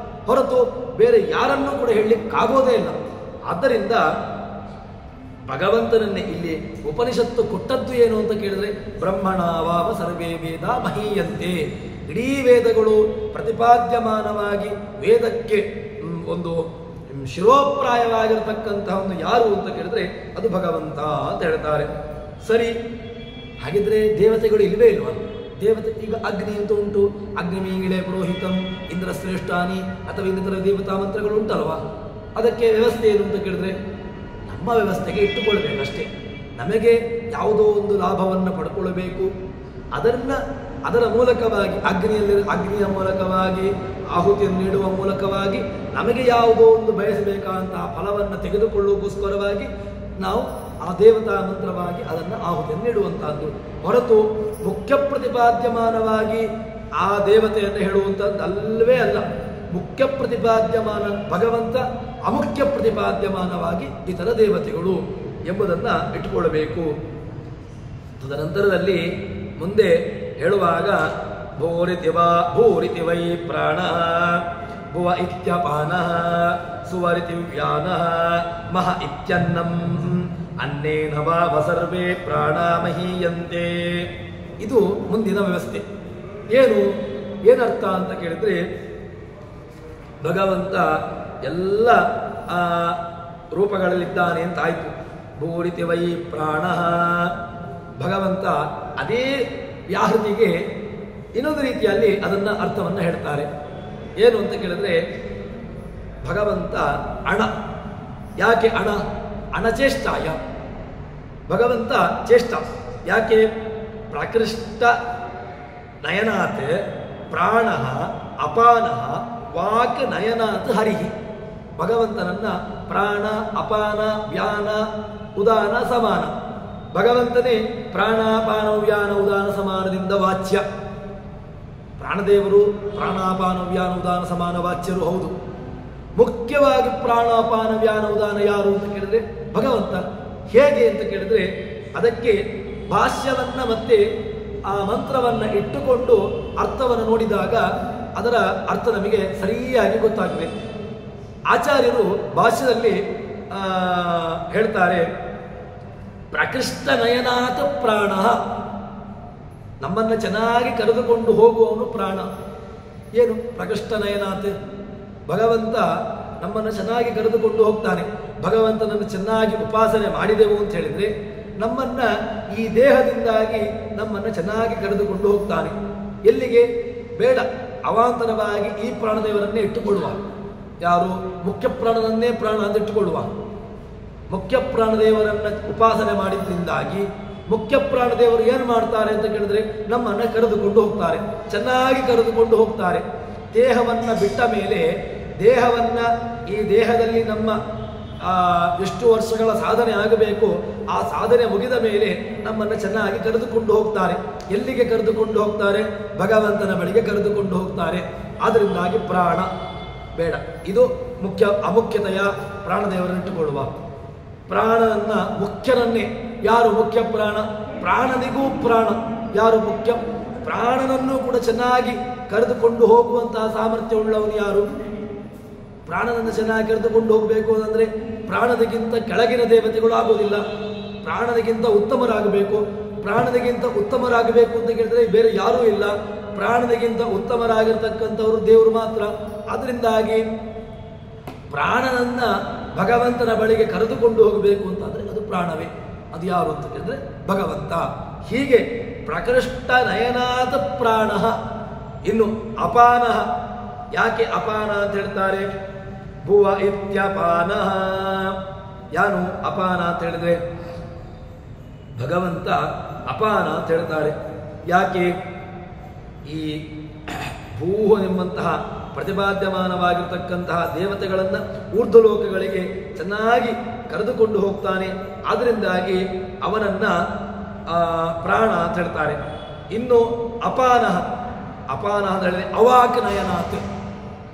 ಹೊರತು ಬೇರೆ ಯಾರನ್ನೂ ಕೂಡ ಹೇಳಲಿಕ್ಕಾಗೋದೇ ಇಲ್ಲ. ಆದ್ದರಿಂದ ಭಗವಂತನನ್ನೇ ಇಲ್ಲಿ ಉಪನಿಷತ್ತು ಕೊಟ್ಟದ್ದು ಏನು ಅಂತ ಕೇಳಿದ್ರೆ ಬ್ರಹ್ಮಣ ವಾವ ಸರ್ವೇ ವೇದ ಮಹೀಯಂತೆ. ಇಡೀ ವೇದಗಳು ಪ್ರತಿಪಾದ್ಯಮಾನವಾಗಿ ವೇದಕ್ಕೆ ಒಂದು ಶಿರೋಪ್ರಾಯವಾಗಿರತಕ್ಕಂತಹ ಒಂದು ಯಾರು ಅಂತ ಕೇಳಿದ್ರೆ ಅದು ಭಗವಂತ ಅಂತ ಹೇಳ್ತಾರೆ. ಸರಿ, ಹಾಗಿದ್ರೆ ದೇವತೆಗಳು ಇಲ್ವೇ ಇಲ್ವಾ? ದೇವತೆ ಈಗ ಅಗ್ನಿ ಅಂತ ಉಂಟು, ಅಗ್ನಿಮೀಳೆ ಪುರೋಹಿತಂ ಇಂದ್ರ ಶ್ರೇಷ್ಠಾನಿ ಅಥವಾ ಇನ್ನಿತರ ದೇವತಾ ಮಂತ್ರಗಳು ಉಂಟಲ್ವಾ? ಅದಕ್ಕೆ ವ್ಯವಸ್ಥೆ ಏನು ಅಂತ ಕೇಳಿದ್ರೆ ನಮ್ಮ ವ್ಯವಸ್ಥೆಗೆ ಇಟ್ಟುಕೊಳ್ಬೇಕಷ್ಟೇ. ನಮಗೆ ಯಾವುದೋ ಒಂದು ಲಾಭವನ್ನು ಪಡ್ಕೊಳ್ಬೇಕು, ಅದರ ಮೂಲಕವಾಗಿ ಅಗ್ನಿಯ ಮೂಲಕವಾಗಿ ಆಹುತಿಯನ್ನು ನೀಡುವ ಮೂಲಕವಾಗಿ ನಮಗೆ ಯಾವುದೋ ಒಂದು ಬಯಸಬೇಕಾದಂತಹ ಫಲವನ್ನು ತೆಗೆದುಕೊಳ್ಳುವುದಕ್ಕೋಸ್ಕರವಾಗಿ ನಾವು ಆ ದೇವತಾ ಮಂತ್ರವಾಗಿ ಅದನ್ನು ಆಹುತಿಯನ್ನು ನೀಡುವಂತಹದ್ದು ಹೊರತು ಮುಖ್ಯ ಪ್ರತಿಪಾದ್ಯಮಾನವಾಗಿ ಆ ದೇವತೆಯನ್ನು ಹೇಳುವಂಥದ್ದು ಅಲ್ಲವೇ ಅಲ್ಲ. ಮುಖ್ಯ ಪ್ರತಿಪಾದ್ಯಮಾನ ಭಗವಂತ, ಅಮುಖ್ಯ ಪ್ರತಿಪಾದ್ಯಮಾನವಾಗಿ ಇತರ ದೇವತೆಗಳು ಎಂಬುದನ್ನು ಇಟ್ಟುಕೊಳ್ಳಬೇಕು. ತದನಂತರದಲ್ಲಿ ಮುಂದೆ ಹೇಳುವಾಗ ಭೂರಿತಿ ವೈ ಪ್ರಾಣ ಭುವ ಇತ್ಯಪಾನ ಸುವರಿತಿ ವ್ಯಾನ ಮಹ ಇತ್ಯನ್ನಂ ಅನ್ನೇನ ವಾವ ಸರ್ವೇ ಪ್ರಾಣ ಮಹೀಯಂತೆ. ಇದು ಮುಂದಿನ ವ್ಯವಸ್ಥೆ. ಏನರ್ಥ ಅಂತ ಕೇಳಿದ್ರೆ ಭಗವಂತ ಎಲ್ಲ ರೂಪಗಳಲ್ಲಿದ್ದಾನೆ ಅಂತ ಆಯಿತು. ಭೂರಿತಿ ವೈ ಪ್ರಾಣ, ಭಗವಂತ ಅದೇ ವ್ಯಾಹೃತಿಗೆ ಇನ್ನೊಂದು ರೀತಿಯಲ್ಲಿ ಅದನ್ನು ಅರ್ಥವನ್ನು ಹೇಳ್ತಾರೆ. ಏನು ಅಂತ ಕೇಳಿದ್ರೆ ಭಗವಂತ ಅಣ. ಯಾಕೆ ಅಣ? ಅಣಚೇಷ್ಟಾಯ. ಭಗವಂತ ಚೇಷ್ಟ. ಯಾಕೆ? ಪ್ರಾಕೃಷ್ಟ ನಯನಾತ್ ಪ್ರಾಣ ಅಪಾನ ವಾಕ್ ನಯನಾತ್ ಹರಿಹಿ. ಭಗವಂತನನ್ನ ಪ್ರಾಣ ಅಪಾನ ವ್ಯಾನ ಉದಾನ ಸಮಾನ. ಭಗವಂತನೇ ಪ್ರಾಣಾಪಾನ ವ್ಯಾನ ಉದಾನ ಸಮಾನದಿಂದ ವಾಚ್ಯ. ಪ್ರಾಣದೇವರು ಪ್ರಾಣಾಪಾನ ವ್ಯಾನ ಉದಾನ ಸಮಾನ ವಾಚ್ಯರು ಹೌದು. ಮುಖ್ಯವಾಗಿ ಪ್ರಾಣಾಪಾನ ವ್ಯಾನ ಉದಾನ ಯಾರು ಅಂತ ಕೇಳಿದ್ರೆ ಭಗವಂತ. ಹೇಗೆ ಅಂತ ಕೇಳಿದ್ರೆ ಅದಕ್ಕೆ ಭಾಷ್ಯವನ್ನ ಮತ್ತೆ ಆ ಮಂತ್ರವನ್ನ ಇಟ್ಟುಕೊಂಡು ಅರ್ಥವನ್ನು ನೋಡಿದಾಗ ಅದರ ಅರ್ಥ ನಮಗೆ ಸರಿಯಾಗಿ ಗೊತ್ತಾಗಬೇಕು. ಆಚಾರ್ಯರು ಭಾಷ್ಯದಲ್ಲಿ ಹೇಳ್ತಾರೆ, ಪ್ರಕೃಷ್ಟ ನಯನಾಥ ಪ್ರಾಣ. ನಮ್ಮನ್ನು ಚೆನ್ನಾಗಿ ಕರೆದುಕೊಂಡು ಹೋಗುವವನು ಪ್ರಾಣ. ಏನು ಪ್ರಕೃಷ್ಟ ನಯನಾಥ್? ಭಗವಂತ ನಮ್ಮನ್ನು ಚೆನ್ನಾಗಿ ಕರೆದುಕೊಂಡು ಹೋಗ್ತಾನೆ. ಭಗವಂತನನ್ನು ಚೆನ್ನಾಗಿ ಉಪಾಸನೆ ಮಾಡಿದೆವು ಅಂತ ಹೇಳಿದ್ರೆ ನಮ್ಮನ್ನ ಈ ದೇಹದಿಂದಾಗಿ ನಮ್ಮನ್ನು ಚೆನ್ನಾಗಿ ಕರೆದುಕೊಂಡು ಹೋಗ್ತಾನೆ. ಎಲ್ಲಿಗೆ? ಬೇಡ, ಅವಾಂತರವಾಗಿ ಈ ಪ್ರಾಣದೇವರನ್ನೇ ಇಟ್ಟುಕೊಳ್ಳುವ. ಯಾರು? ಮುಖ್ಯ ಪ್ರಾಣನನ್ನೇ ಪ್ರಾಣ ಅಂತ ಇಟ್ಟುಕೊಳ್ಳುವ. ಮುಖ್ಯ ಪ್ರಾಣದೇವರನ್ನ ಉಪಾಸನೆ ಮಾಡಿದ್ರಿಂದಾಗಿ ಮುಖ್ಯ ಪ್ರಾಣದೇವರು ಏನು ಮಾಡ್ತಾರೆ ಅಂತ ಕೇಳಿದ್ರೆ ನಮ್ಮನ್ನು ಕರೆದುಕೊಂಡು ಹೋಗ್ತಾರೆ, ಚೆನ್ನಾಗಿ ಕರೆದುಕೊಂಡು ಹೋಗ್ತಾರೆ. ದೇಹವನ್ನು ಬಿಟ್ಟ ಮೇಲೆ ದೇಹವನ್ನು ಈ ದೇಹದಲ್ಲಿ ನಮ್ಮ ಎಷ್ಟು ವರ್ಷಗಳ ಸಾಧನೆ ಆಗಬೇಕು ಆ ಸಾಧನೆ ಮುಗಿದ ಮೇಲೆ ನಮ್ಮನ್ನು ಚೆನ್ನಾಗಿ ಕರೆದುಕೊಂಡು ಹೋಗ್ತಾರೆ. ಎಲ್ಲಿಗೆ ಕರೆದುಕೊಂಡು ಹೋಗ್ತಾರೆ? ಭಗವಂತನ ಬಳಿಗೆ ಕರೆದುಕೊಂಡು ಹೋಗ್ತಾರೆ. ಆದ್ದರಿಂದಾಗಿ ಪ್ರಾಣ ಬೇಡ. ಇದು ಮುಖ್ಯ. ಅಮುಖ್ಯತೆಯ ಪ್ರಾಣದೇವರನ್ನಿಟ್ಟುಕೊಳ್ಳುವ. ಪ್ರಾಣನನ್ನ ಮುಖ್ಯನನ್ನೇ. ಯಾರು ಮುಖ್ಯ ಪ್ರಾಣ? ಪ್ರಾಣನಿಗೂ ಪ್ರಾಣ ಯಾರು ಮುಖ್ಯ? ಪ್ರಾಣನನ್ನು ಕೂಡ ಚೆನ್ನಾಗಿ ಕರೆದುಕೊಂಡು ಹೋಗುವಂತಹ ಸಾಮರ್ಥ್ಯ ಉಳ್ಳವನು ಯಾರು? ಪ್ರಾಣನನ್ನು ಚೆನ್ನಾಗಿ ಕರೆದುಕೊಂಡು ಹೋಗಬೇಕು ಅಂದರೆ ಪ್ರಾಣದಕ್ಕಿಂತ ಕೆಳಗಿನ ದೇವತೆಗಳು ಆಗೋದಿಲ್ಲ. ಪ್ರಾಣದಕ್ಕಿಂತ ಉತ್ತಮರಾಗಬೇಕು. ಪ್ರಾಣದಕ್ಕಿಂತ ಉತ್ತಮರಾಗಬೇಕು ಅಂತ ಕೇಳಿದ್ರೆ ಬೇರೆ ಯಾರೂ ಇಲ್ಲ. ಪ್ರಾಣದಕ್ಕಿಂತ ಉತ್ತಮರಾಗಿರ್ತಕ್ಕಂಥವರು ದೇವರು ಮಾತ್ರ. ಅದರಿಂದಾಗಿ ಪ್ರಾಣನನ್ನ ಭಗವಂತನ ಬಳಿಗೆ ಕರೆದುಕೊಂಡು ಹೋಗಬೇಕು ಅಂತಂದ್ರೆ ಅದು ಪ್ರಾಣವೇ. ಅದು ಯಾರು ಅಂತ ಕೇಳಿದ್ರೆ ಭಗವಂತ. ಹೀಗೆ ಪ್ರಕೃಷ್ಟ ನಯನಾಥ ಪ್ರಾಣ. ಇನ್ನು ಅಪಾನ. ಯಾಕೆ ಅಪಾನ ಅಂತ ಹೇಳ್ತಾರೆ? ಭುವ ಇತ್ಯಪಾನ. ಯಾನು ಅಪಾನ ಅಂತ ಹೇಳಿದ್ರೆ ಭಗವಂತ ಅಪಾನ ಅಂತ ಹೇಳ್ತಾರೆ. ಯಾಕೆ? ಈ ಭೂಹ ಎಂಬಂತಹ ಪ್ರತಿಪಾದ್ಯಮಾನವಾಗಿರ್ತಕ್ಕಂತಹ ದೇವತೆಗಳನ್ನು ಊರ್ಧ್ವಲೋಕಗಳಿಗೆ ಚೆನ್ನಾಗಿ ಕರೆದುಕೊಂಡು ಹೋಗ್ತಾನೆ. ಆದ್ದರಿಂದಾಗಿ ಅವನನ್ನ ಪ್ರಾಣ ಅಂತ ಹೇಳ್ತಾರೆ. ಇನ್ನು ಅಪಾನ. ಅಪಾನ ಅಂತ ಹೇಳಿದ್ರೆ ಅವಾಕ್ ನಯನಾಥ್.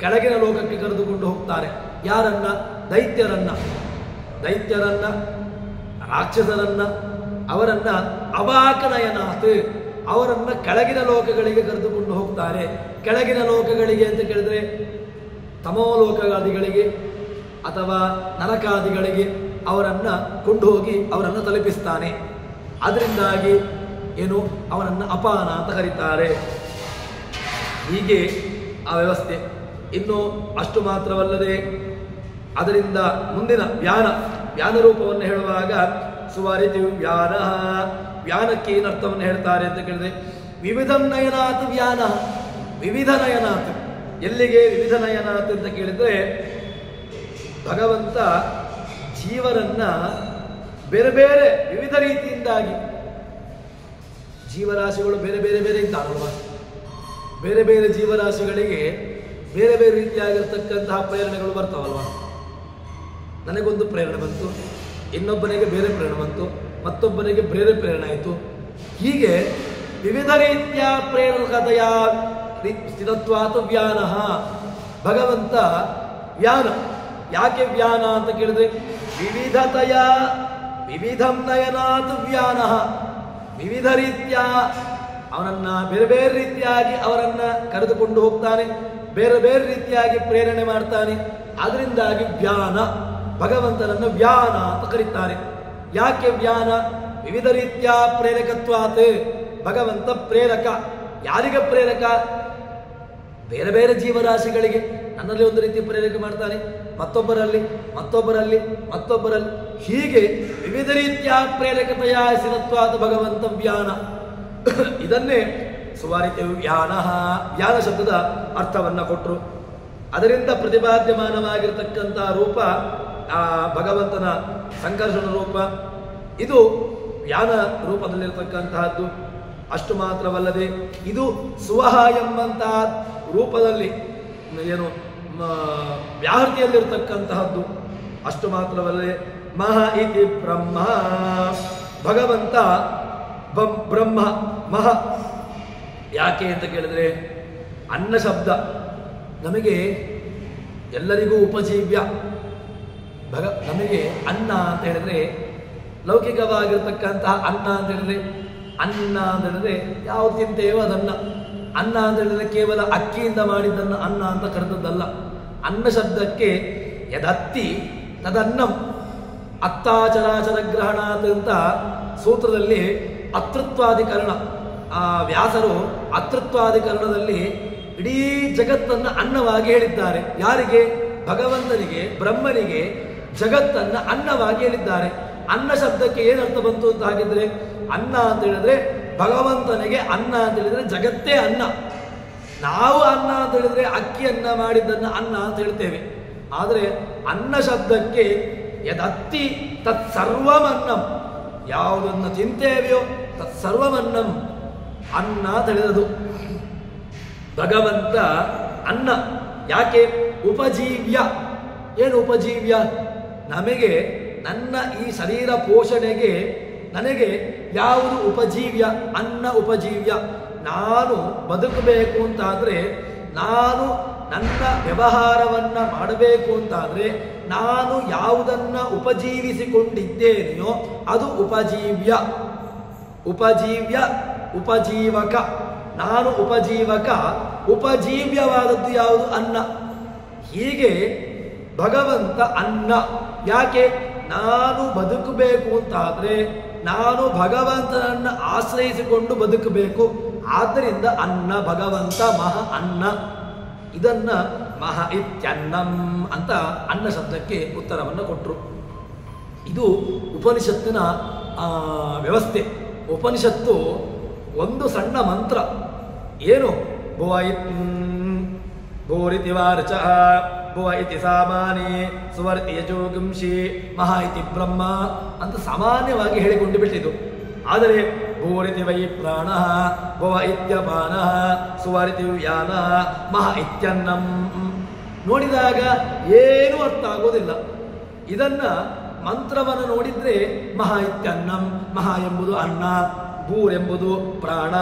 ಕೆಳಗಿನ ಲೋಕಕ್ಕೆ ಕರೆದುಕೊಂಡು ಹೋಗ್ತಾರೆ. ಯಾರನ್ನ? ದೈತ್ಯರನ್ನ ರಾಕ್ಷಸರನ್ನ ಅವರನ್ನ ಅವಾಕ್ ನಯನಾಥ್. ಅವರನ್ನ ಕೆಳಗಿನ ಲೋಕಗಳಿಗೆ ಕರೆದುಕೊಂಡು ಹೋಗ್ತಾರೆ. ಕೆಳಗಿನ ಲೋಕಗಳಿಗೆ ಅಂತ ಕೇಳಿದ್ರೆ ತಮೋಲೋಕಾದಿಗಳಿಗೆ ಅಥವಾ ನರಕಾದಿಗಳಿಗೆ ಅವರನ್ನು ಕೊಂಡು ಹೋಗಿ ಅವರನ್ನು ತಲುಪಿಸ್ತಾನೆ. ಅದರಿಂದಾಗಿ ಏನು ಅವನನ್ನು ಅಪಾನ ಅಂತ ಕರೀತಾರೆ. ಹೀಗೆ ಆ ವ್ಯವಸ್ಥೆ. ಇನ್ನು ಅಷ್ಟು ಮಾತ್ರವಲ್ಲದೆ ಅದರಿಂದ ಮುಂದಿನ ವ್ಯಾನ ರೂಪವನ್ನು ಹೇಳುವಾಗ ಸುವರಿತಿ ವ್ಯಾನ, ವ್ಯಾನಕ್ಕೆ ಏನು ಅರ್ಥವನ್ನು ಹೇಳ್ತಾರೆ ಅಂತ ಕೇಳಿದ್ರೆ ವಿವಿಧ ನಯನಾತ್ ವ್ಯಾನ, ವಿವಿಧ ನಯನಾತ್. ಎಲ್ಲಿಗೆ ವಿವಿಧ ನಯನಾತ್ ಅಂತ ಕೇಳಿದ್ರೆ ಭಗವಂತ ಜೀವರನ್ನ ಬೇರೆ ಬೇರೆ ವಿವಿಧ ರೀತಿಯಿಂದಾಗಿ, ಜೀವರಾಶಿಗಳು ಬೇರೆ ಬೇರೆ ಬೇರೆ ಇದ್ದಾರಲ್ವ, ಬೇರೆ ಬೇರೆ ಜೀವರಾಶಿಗಳಿಗೆ ಬೇರೆ ಬೇರೆ ರೀತಿಯಾಗಿರ್ತಕ್ಕಂತಹ ಪ್ರೇರಣೆಗಳು ಬರ್ತಾವಲ್ವ. ನನಗೊಂದು ಪ್ರೇರಣೆ ಬಂತು, ಇನ್ನೊಬ್ಬನಿಗೆ ಬೇರೆ ಪ್ರೇರಣೆ ಬಂತು, ಮತ್ತೊಬ್ಬನಿಗೆ ಬೇರೆ ಪ್ರೇರಣೆ ಆಯಿತು. ಹೀಗೆ ವಿವಿಧ ರೀತಿಯ ಪ್ರೇರಕತೆಯ ಸ್ಥಿರತ್ವಾತ್ ವ್ಯಾನ. ಭಗವಂತ ವ್ಯಾನ. ಯಾಕೆ ವ್ಯಾನ ಅಂತ ಕೇಳಿದ್ರೆ ವಿವಿಧತೆಯ ವಿವಿಧಂ ನಯನಾತ್ ವ್ಯಾನ. ವಿವಿಧ ರೀತಿಯ ಅವನನ್ನ ಬೇರೆ ಬೇರೆ ರೀತಿಯಾಗಿ ಅವರನ್ನ ಕರೆದುಕೊಂಡು ಹೋಗ್ತಾನೆ, ಬೇರೆ ಬೇರೆ ರೀತಿಯಾಗಿ ಪ್ರೇರಣೆ ಮಾಡ್ತಾನೆ. ಅದರಿಂದಾಗಿ ವ್ಯಾನ, ಭಗವಂತನನ್ನು ವ್ಯಾನ ಅಂತ ಕರೀತಾರೆ. ಯಾಕೆ ವ್ಯಾನ? ವಿವಿಧ ರೀತಿಯ ಪ್ರೇರಕತ್ವಾತ್. ಭಗವಂತ ಪ್ರೇರಕ. ಯಾರಿಗೆ ಪ್ರೇರಕ? ಬೇರೆ ಬೇರೆ ಜೀವರಾಶಿಗಳಿಗೆ. ನನ್ನಲ್ಲಿ ಒಂದು ರೀತಿ ಪ್ರೇರಕ ಮಾಡ್ತಾನೆ, ಮತ್ತೊಬ್ಬರಲ್ಲಿ ಮತ್ತೊಬ್ಬರಲ್ಲಿ ಮತ್ತೊಬ್ಬರಲ್ಲಿ. ಹೀಗೆ ವಿವಿಧ ರೀತಿಯ ಪ್ರೇರಕತೆಯ ಸ್ಥಿರತ್ವಾದ ಭಗವಂತ ವ್ಯಾನ. ಇದನ್ನೇ ಸುವಾರಿತೆ ವ್ಯಾನ, ವ್ಯಾನ ಶಬ್ದದ ಅರ್ಥವನ್ನ ಕೊಟ್ಟರು. ಅದರಿಂದ ಪ್ರತಿಪಾದ್ಯಮಾನವಾಗಿರತಕ್ಕಂತಹ ರೂಪ ಆ ಭಗವಂತನ ಸಂಕರ್ಷಣ ರೂಪ. ಇದು ವ್ಯಾನ ರೂಪದಲ್ಲಿರತಕ್ಕಂತಹದ್ದು. ಅಷ್ಟು ಮಾತ್ರವಲ್ಲದೆ ಇದು ಸುವಹ ಎಂಬಂತಹ ರೂಪದಲ್ಲಿ ಏನು ವ್ಯಾಹೃತಿಯಲ್ಲಿರ್ತಕ್ಕಂತಹದ್ದು. ಅಷ್ಟು ಮಾತ್ರವಲ್ಲದೆ ಮಹ ಇತಿ ಬ್ರಹ್ಮ, ಭಗವಂತ ಬ್ರಹ್ಮ ಮಹ. ಯಾಕೆ ಅಂತ ಕೇಳಿದ್ರೆ ಅನ್ನ ಶಬ್ದ ನಮಗೆ ಎಲ್ಲರಿಗೂ ಉಪಜೀವ್ಯ. ನಮಗೆ ಅನ್ನ ಅಂತ ಹೇಳಿದ್ರೆ ಲೌಕಿಕವಾಗಿರ್ತಕ್ಕಂತಹ ಅನ್ನ ಅಂತ ಹೇಳಿದ್ರೆ, ಅನ್ನ ಅಂತ ಹೇಳಿದ್ರೆ ಯಾವ ತಿಂತೇವೋ ಅದನ್ನ. ಅನ್ನ ಅಂತ ಹೇಳಿದ್ರೆ ಕೇವಲ ಅಕ್ಕಿಯಿಂದ ಮಾಡಿದ್ದನ್ನು ಅನ್ನ ಅಂತ ಕರೆದದ್ದಲ್ಲ. ಅನ್ನ ಶಬ್ದಕ್ಕೆ ಯದತ್ತಿ ತದನ್ನಂ, ಅತ್ತಾಚರಾಚರ ಗ್ರಹಣಾತ್ ಅಂತ ಸೂತ್ರದಲ್ಲಿ ಅತೃತ್ವಾಧಿಕರಣ, ಆ ವ್ಯಾಸರು ಅತೃತ್ವಾಧಿಕರಣದಲ್ಲಿ ಇಡೀ ಜಗತ್ತನ್ನು ಅನ್ನವಾಗಿ ಹೇಳಿದ್ದಾರೆ. ಯಾರಿಗೆ? ಭಗವಂತನಿಗೆ, ಬ್ರಹ್ಮನಿಗೆ ಜಗತ್ತನ್ನು ಅನ್ನವಾಗಿ ಹೇಳಿದ್ದಾರೆ. ಅನ್ನ ಶಬ್ದಕ್ಕೆ ಏನರ್ಥ ಬಂತು ಅಂತ ಹಾಗಿದ್ರೆ, ಅನ್ನ ಅಂತ ಹೇಳಿದ್ರೆ ಭಗವಂತನಿಗೆ ಅನ್ನ ಅಂತ ಹೇಳಿದ್ರೆ ಜಗತ್ತೇ ಅನ್ನ. ನಾವು ಅನ್ನ ಅಂತ ಹೇಳಿದ್ರೆ ಅಕ್ಕಿಯನ್ನ ಮಾಡಿದ್ದನ್ನ ಅನ್ನ ಅಂತ ಹೇಳ್ತೇವೆ. ಆದರೆ ಅನ್ನ ಶಬ್ದಕ್ಕೆ ಯದತ್ತಿ ತತ್ಸರ್ವಮನ್ನಂ, ಯಾವುದನ್ನು ತಿಂತೇವೆಯೋ ತತ್ಸರ್ವಮನ್ನಂ, ಅನ್ನ ಅಂತ ಹೇಳಿದದು. ಭಗವಂತ ಅನ್ನ. ಯಾಕೆ? ಉಪಜೀವ್ಯ. ಏನು ಉಪಜೀವ್ಯ? ನಮಗೆ ನನ್ನ ಈ ಶರೀರ ಪೋಷಣೆಗೆ ನನಗೆ ಯಾವುದು ಉಪಜೀವ್ಯ? ಅನ್ನ ಉಪಜೀವ್ಯ. ನಾನು ಬದುಕಬೇಕು ಅಂತಾದರೆ, ನಾನು ನನ್ನ ವ್ಯವಹಾರವನ್ನು ಮಾಡಬೇಕು ಅಂತಾದರೆ ನಾನು ಯಾವುದನ್ನು ಉಪಜೀವಿಸಿಕೊಂಡಿದ್ದೇನೆಯೋ ಅದು ಉಪಜೀವ್ಯ. ಉಪಜೀವ್ಯ ಉಪಜೀವಕ. ನಾನು ಉಪಜೀವಕ, ಉಪಜೀವ್ಯವಾದದ್ದು ಯಾವುದು? ಅನ್ನ. ಹೀಗೆ ಭಗವಂತ ಅನ್ನ. ಯಾಕೆ? ನಾನು ಬದುಕಬೇಕು ಅಂತಾದರೆ ನಾನು ಭಗವಂತನನ್ನು ಆಶ್ರಯಿಸಿಕೊಂಡು ಬದುಕಬೇಕು. ಆದ್ದರಿಂದ ಅನ್ನ. ಭಗವಂತ ಮಹ ಅನ್ನ. ಇದನ್ನ ಮಹ ಇತ್ಯನ್ನಂ ಅಂತ ಅನ್ನ ಶಬ್ದಕ್ಕೆ ಉತ್ತರವನ್ನು ಕೊಟ್ಟರು. ಇದು ಉಪನಿಷತ್ತಿನ ವ್ಯವಸ್ಥೆ. ಉಪನಿಷತ್ತು ಒಂದು ಸಣ್ಣ ಮಂತ್ರ. ಏನು? ಭೂರಿತಿ ವಾರ್ಚ ಭುವ ಇತಿ ಸಾಮಾನಿ ಸುವರ್ತಿ ಯಜೋಗುಂಷಿ ಮಹ ಇತಿ ಬ್ರಹ್ಮ ಅಂತ ಸಾಮಾನ್ಯವಾಗಿ ಹೇಳಿಕೊಂಡು ಬಿಟ್ಟಿದ್ದು. ಆದರೆ ಭೂರಿತಿ ವೈ ಪ್ರಾಣ ಭುವ ಇತ್ಯಪಾನ ಸುವರ್ತಿ ವ್ಯಾನ ಮಹ ಇತ್ಯನ್ನಂ ನೋಡಿದಾಗ ಏನೂ ಅರ್ಥ ಆಗೋದಿಲ್ಲ. ಇದನ್ನ ಮಂತ್ರವನ್ನು ನೋಡಿದ್ರೆ ಮಹ ಇತ್ಯನ್ನಂ, ಮಹ ಎಂಬುದು ಅನ್ನ, ಭೂರೆಂಬುದು ಪ್ರಾಣ,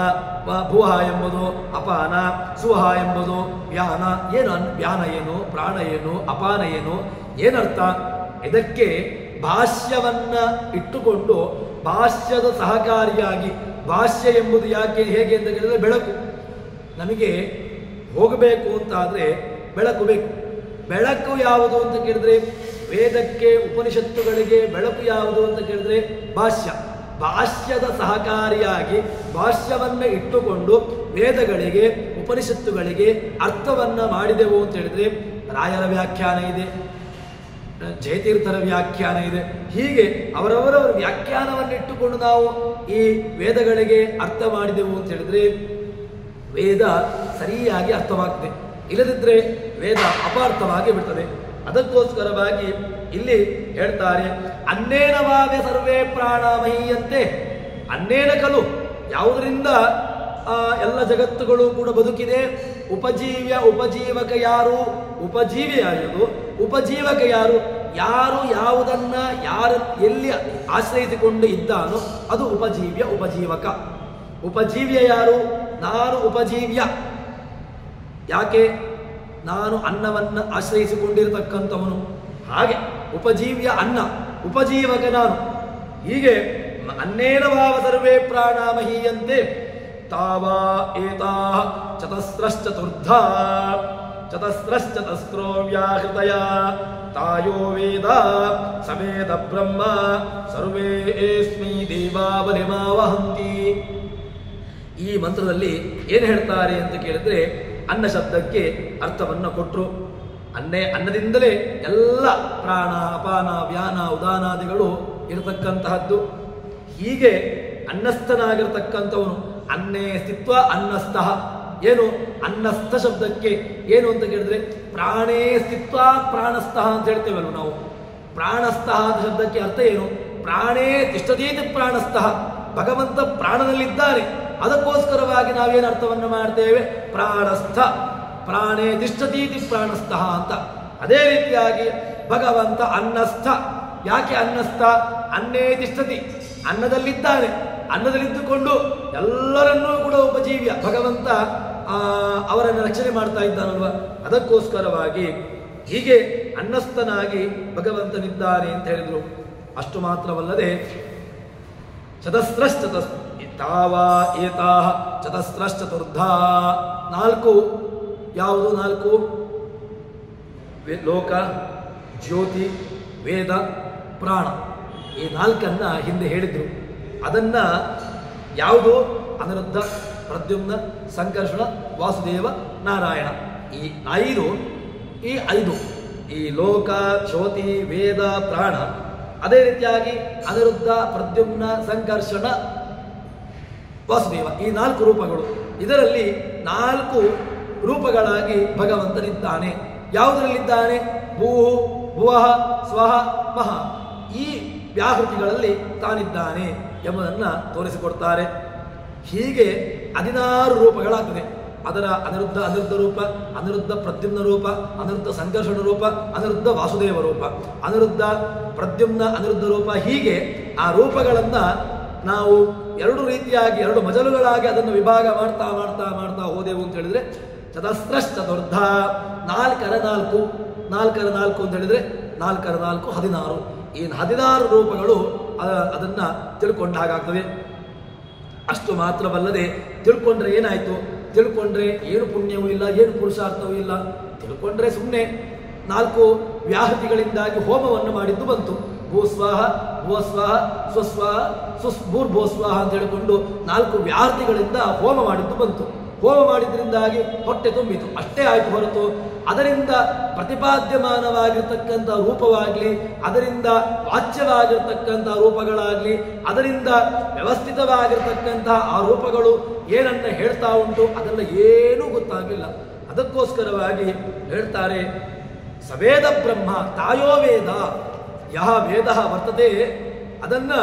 ಭುವ ಎಂಬುದು ಅಪಾನ, ಸುಹ ಎಂಬುದು ವ್ಯಾನ. ಏನು ವ್ಯಾನ ಏನು, ಪ್ರಾಣ ಏನು, ಅಪಾನ ಏನು, ಏನರ್ಥ? ಇದಕ್ಕೆ ಭಾಷ್ಯವನ್ನ ಇಟ್ಟುಕೊಂಡು ಭಾಷ್ಯದ ಸಹಕಾರಿಯಾಗಿ, ಭಾಷ್ಯ ಎಂಬುದು ಯಾಕೆ ಹೇಗೆ ಅಂತ ಕೇಳಿದ್ರೆ ಬೆಳಕು. ನಮಗೆ ಹೋಗಬೇಕು ಅಂತಾದರೆ ಬೆಳಕು ಬೇಕು. ಬೆಳಕು ಯಾವುದು ಅಂತ ಕೇಳಿದ್ರೆ ವೇದಕ್ಕೆ ಉಪನಿಷತ್ತುಗಳಿಗೆ ಬೆಳಕು ಯಾವುದು ಅಂತ ಕೇಳಿದ್ರೆ ಭಾಷ್ಯ. ಭಾಷ್ಯದ ಸಹಕಾರಿಯಾಗಿ ಭಾಷ್ಯವನ್ನು ಇಟ್ಟುಕೊಂಡು ವೇದಗಳಿಗೆ ಉಪನಿಷತ್ತುಗಳಿಗೆ ಅರ್ಥವನ್ನು ಮಾಡಿದೆವು ಅಂತ ಹೇಳಿದ್ರೆ ರಾಯರ ವ್ಯಾಖ್ಯಾನ ಇದೆ, ಜಯತೀರ್ಥರ ವ್ಯಾಖ್ಯಾನ ಇದೆ. ಹೀಗೆ ಅವರವರವರ ವ್ಯಾಖ್ಯಾನವನ್ನು ಇಟ್ಟುಕೊಂಡು ನಾವು ಈ ವೇದಗಳಿಗೆ ಅರ್ಥ ಮಾಡಿದೆವು ಅಂತ ಹೇಳಿದ್ರೆ ವೇದ ಸರಿಯಾಗಿ ಅರ್ಥವಾಗ್ತದೆ. ಇಲ್ಲದಿದ್ದರೆ ವೇದ ಅಪಾರ್ಥವಾಗಿ ಬಿಡ್ತದೆ. ಅದಕ್ಕೋಸ್ಕರವಾಗಿ ಇಲ್ಲಿ ಹೇಳ್ತಾರೆ, ಅನ್ನೇನವಾವೆ ಸರ್ವೇ ಪ್ರಾಣ ಮಹೀಯಂತೆ. ಅನ್ನೇನ ಕಲು, ಯಾವುದರಿಂದ ಎಲ್ಲ ಜಗತ್ತುಗಳು ಕೂಡ ಬದುಕಿದೆ. ಉಪಜೀವಕ ಯಾರು? ಉಪಜೀವಿ ಯಾರು? ಉಪಜೀವಕ ಯಾರು? ಯಾರು ಯಾವುದನ್ನ ಯಾರು ಎಲ್ಲಿ ಆಶ್ರಯಿಸಿಕೊಂಡು ಇದ್ದಾನೋ ಅದು ಉಪಜೀವಕ. ಉಪಜೀವ್ಯ ಯಾರು? ನಾನು ಉಪಜೀವ್ಯ. ಯಾಕೆ? ನಾನು ಅನ್ನವನ್ನು ಆಶ್ರಯಿಸಿಕೊಂಡಿರತಕ್ಕಂಥವನು. ಹಾಗೆ ಉಪಜೀವ್ಯ ಅನ್ನ, ಉಪಜೀವಕ ನಾನು. ಹೀಗೆ ಅನ್ನೇನ ಭಾವ ಸರ್ವೇ ಪ್ರಾಣ ಮಹೀಯಂತೆ ತಾವಾ ಏತಾ ಚತಸ್ರಶ್ಚತುರ್ಧಾ ಚತಸ್ರಶ್ಚತಸ್ರೋ ವ್ಯಾಹೃತಯ ತಾಯೋ ವೇದ ಸವೇದ ಬ್ರಹ್ಮ ಸರ್ವೇಸ್ಮಿ ದೇವಾಬಲಿಮಾವಹಂತಿ. ಈ ಮಂತ್ರದಲ್ಲಿ ಏನು ಹೇಳ್ತಾರೆ ಅಂತ ಕೇಳಿದ್ರೆ ಅನ್ನ ಶಬ್ದಕ್ಕೆ ಅರ್ಥವನ್ನು ಕೊಟ್ಟರು. ಅನ್ನದಿಂದಲೇ ಎಲ್ಲ ಪ್ರಾಣ ಅಪಾನ ವ್ಯಾನ ಉದಾನಾದಿಗಳು ಇರತಕ್ಕಂತಹದ್ದು. ಹೀಗೆ ಅನ್ನಸ್ಥನಾಗಿರ್ತಕ್ಕಂಥವನು. ಅನ್ನೇ ಸ್ಥಿತ್ವ ಅನ್ನಸ್ಥಃ. ಏನು ಅನ್ನಸ್ಥ ಶಬ್ದಕ್ಕೆ ಏನು ಅಂತ ಕೇಳಿದ್ರೆ ಪ್ರಾಣೇ ಸ್ಥಿತ್ವ ಪ್ರಾಣಸ್ಥಃ ಅಂತ ಹೇಳ್ತೇವಲ್ವ ನಾವು. ಪ್ರಾಣಸ್ಥಃ ಶಬ್ದಕ್ಕೆ ಅರ್ಥ ಏನು? ಪ್ರಾಣೇ ತಿಷ್ಠತೀತಿ ಪ್ರಾಣಸ್ಥಃ. ಭಗವಂತ ಪ್ರಾಣದಲ್ಲಿದ್ದಾನೆ. ಅದಕ್ಕೋಸ್ಕರವಾಗಿ ನಾವೇನು ಅರ್ಥವನ್ನು ಮಾಡ್ತೇವೆ? ಪ್ರಾಣಸ್ಥ, ಪ್ರಾಣೇ ತಿಷ್ಠತೀತಿ ಪ್ರಾಣಸ್ಥಃ ಅಂತ. ಅದೇ ರೀತಿಯಾಗಿ ಭಗವಂತ ಅನ್ನಸ್ಥ. ಯಾಕೆ ಅನ್ನಸ್ಥ? ಅನ್ನೇ ತಿಷ್ಠತಿ, ಅನ್ನದಲ್ಲಿದ್ದಾನೆ. ಅನ್ನದಲ್ಲಿದ್ದುಕೊಂಡು ಎಲ್ಲರನ್ನೂ ಕೂಡ ಉಪಜೀವ್ಯ ಭಗವಂತ ಅವರನ್ನು ರಕ್ಷಣೆ ಮಾಡ್ತಾ ಇದ್ದಾನಲ್ವ. ಅದಕ್ಕೋಸ್ಕರವಾಗಿ ಹೀಗೆ ಅನ್ನಸ್ಥನಾಗಿ ಭಗವಂತನಿದ್ದಾನೆ ಅಂತ ಹೇಳಿದರು. ಅಷ್ಟು ಮಾತ್ರವಲ್ಲದೆ ತಾವಾ ಏತಾಹ ಚತಸ್ರಶ್ಚತುರ್ಧಾ. 4 ಯಾವುದು? 4 ಲೋಕ, ಜ್ಯೋತಿ, ವೇದ, ಪ್ರಾಣ. ಈ 4 ಹಿಂದೆ ಹೇಳಿದ್ರು. ಅದನ್ನ ಯಾವುದು? ಅನಿರುದ್ಧ, ಪ್ರದ್ಯುಮ್ನ, ಸಂಕರ್ಷಣ, ವಾಸುದೇವ, ನಾರಾಯಣ. ಈ 5 ಈ ಲೋಕ, ಜ್ಯೋತಿ, ವೇದ, ಪ್ರಾಣ. ಅದೇ ರೀತಿಯಾಗಿ ಅನಿರುದ್ಧ, ಪ್ರದ್ಯುಮ್ನ, ಸಂಕರ್ಷಣ, ವಾಸುದೇವ. ಈ 4 ರೂಪಗಳು. ಇದರಲ್ಲಿ 4 ರೂಪಗಳಾಗಿ ಭಗವಂತನಿದ್ದಾನೆ. ಯಾವುದರಲ್ಲಿದ್ದಾನೆ? ಭೂಹು, ಭುವಃ, ಸ್ವಹ, ಮಹ. ಈ ವ್ಯಾಹೃತಿಗಳಲ್ಲಿ ತಾನಿದ್ದಾನೆ ಎಂಬುದನ್ನು ತೋರಿಸಿಕೊಡ್ತಾರೆ. ಹೀಗೆ 16 ರೂಪಗಳಾಗ್ತದೆ. ಅದರ ಅನಿರುದ್ಧ ರೂಪ, ಅನಿರುದ್ಧ ಪ್ರದ್ಯುಮ್ನ ರೂಪ, ಅನಿರುದ್ಧ ಸಂಕರ್ಷಣ ರೂಪ, ಅನಿರುದ್ಧ ವಾಸುದೇವ ರೂಪ, ಅನಿರುದ್ಧ ಪ್ರದ್ಯುಮ್ನ ಅನಿರುದ್ಧ ರೂಪ. ಹೀಗೆ ಆ ರೂಪಗಳನ್ನು ನಾವು 2 ರೀತಿಯಾಗಿ 2 ಮಜಲುಗಳಾಗಿ ಅದನ್ನು ವಿಭಾಗ ಮಾಡ್ತಾ ಮಾಡ್ತಾ ಮಾಡ್ತಾ ಹೋದೆವು ಅಂತ ಹೇಳಿದ್ರೆ ಚತಸ್ರಶ್ಚತುರ್ಧ. 4 ಅಂತ ಹೇಳಿದ್ರೆ 4 16. ಈ 16 ರೂಪಗಳು ಅದನ್ನು ತಿಳ್ಕೊಂಡ ಹಾಗಾಗ್ತದೆ. ಅಷ್ಟು ಮಾತ್ರವಲ್ಲದೆ ತಿಳ್ಕೊಂಡ್ರೆ ಏನಾಯಿತು? ತಿಳ್ಕೊಂಡ್ರೆ ಏನು ಪುಣ್ಯವೂ ಇಲ್ಲ, ಏನು ಪುರುಷಾರ್ಥವೂ ಇಲ್ಲ. ತಿಳ್ಕೊಂಡ್ರೆ ಸುಮ್ಮನೆ 4 ವ್ಯಾಹೃತಿಗಳಿಂದಾಗಿ ಹೋಮವನ್ನು ಮಾಡಿದ್ದು ಬಂತು. ಭೂಸ್ವಾಹ, ಭುವಸ್ವಾಹ, ಸ್ವಸ್ವಾಹ, ಭೂರ್ಭೋಸ್ವಾಹ ಅಂತ ಹೇಳಿಕೊಂಡು 4 ವ್ಯಾಹೃತಿಗಳಿಂದ ಹೋಮ ಮಾಡಿದ್ದು ಬಂತು. ಹೋಮ ಮಾಡಿದ್ರಿಂದಾಗಿ ಹೊಟ್ಟೆ ತುಂಬಿತು, ಅಷ್ಟೇ ಆಯಿತು ಹೊರತು ಅದರಿಂದ ಪ್ರತಿಪಾದ್ಯಮಾನವಾಗಿರ್ತಕ್ಕಂಥ ರೂಪವಾಗಲಿ, ಅದರಿಂದ ವಾಚ್ಯವಾಗಿರ್ತಕ್ಕಂಥ ರೂಪಗಳಾಗಲಿ, ಅದರಿಂದ ವ್ಯವಸ್ಥಿತವಾಗಿರ್ತಕ್ಕಂತಹ ಆ ರೂಪಗಳು ಏನನ್ನ ಹೇಳ್ತಾ ಉಂಟು ಅದೆಲ್ಲ ಏನೂ ಗೊತ್ತಾಗಲಿಲ್ಲ. ಅದಕ್ಕೋಸ್ಕರವಾಗಿ ಹೇಳ್ತಾರೆ, ಸವೇದ ಬ್ರಹ್ಮ ತಾಯೋ ವೇದ. ಯಹ ವೇದ ವರ್ತತೆ ಅದನ್ನು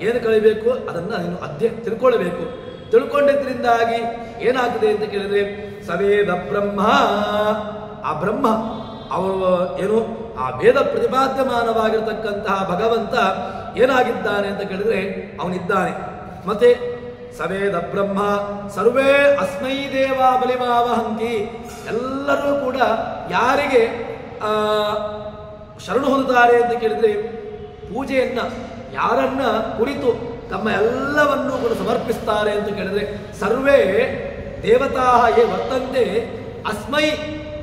ಏನು ಕಲಿಬೇಕು? ಅದನ್ನು ನೀನು ತಿಳ್ಕೊಳ್ಬೇಕು. ತಿಳ್ಕೊಂಡಿದ್ರಿಂದಾಗಿ ಏನಾಗ್ತದೆ ಅಂತ ಕೇಳಿದ್ರೆ ಸವೇದ ಬ್ರಹ್ಮ. ಆ ಬ್ರಹ್ಮ ಅವರು ಏನು ಆ ವೇದ ಪ್ರತಿಪಾದ್ಯಮಾನವಾಗಿರ್ತಕ್ಕಂತಹ ಭಗವಂತ ಏನಾಗಿದ್ದಾನೆ ಅಂತ ಕೇಳಿದ್ರೆ ಅವನಿದ್ದಾನೆ. ಮತ್ತೆ ಸವೇದ ಬ್ರಹ್ಮ ಸರ್ವೇ ಅಸ್ಮೈ ದೇವ ಬಲಿಮಾವಹಂತಿ. ಎಲ್ಲರೂ ಕೂಡ ಯಾರಿಗೆ ಶರಣು ಹೊಂದುತ್ತಾರೆ ಅಂತ ಕೇಳಿದ್ರೆ ಪೂಜೆಯನ್ನ ಯಾರನ್ನ ಕುರಿತು ತಮ್ಮ ಎಲ್ಲವನ್ನೂ ಕೂಡ ಸಮರ್ಪಿಸ್ತಾರೆ ಅಂತ ಕೇಳಿದ್ರೆ ಸರ್ವೇ ದೇವತಾ ಯೇ ವರ್ತಂತೆ ಅಸ್ಮೈ.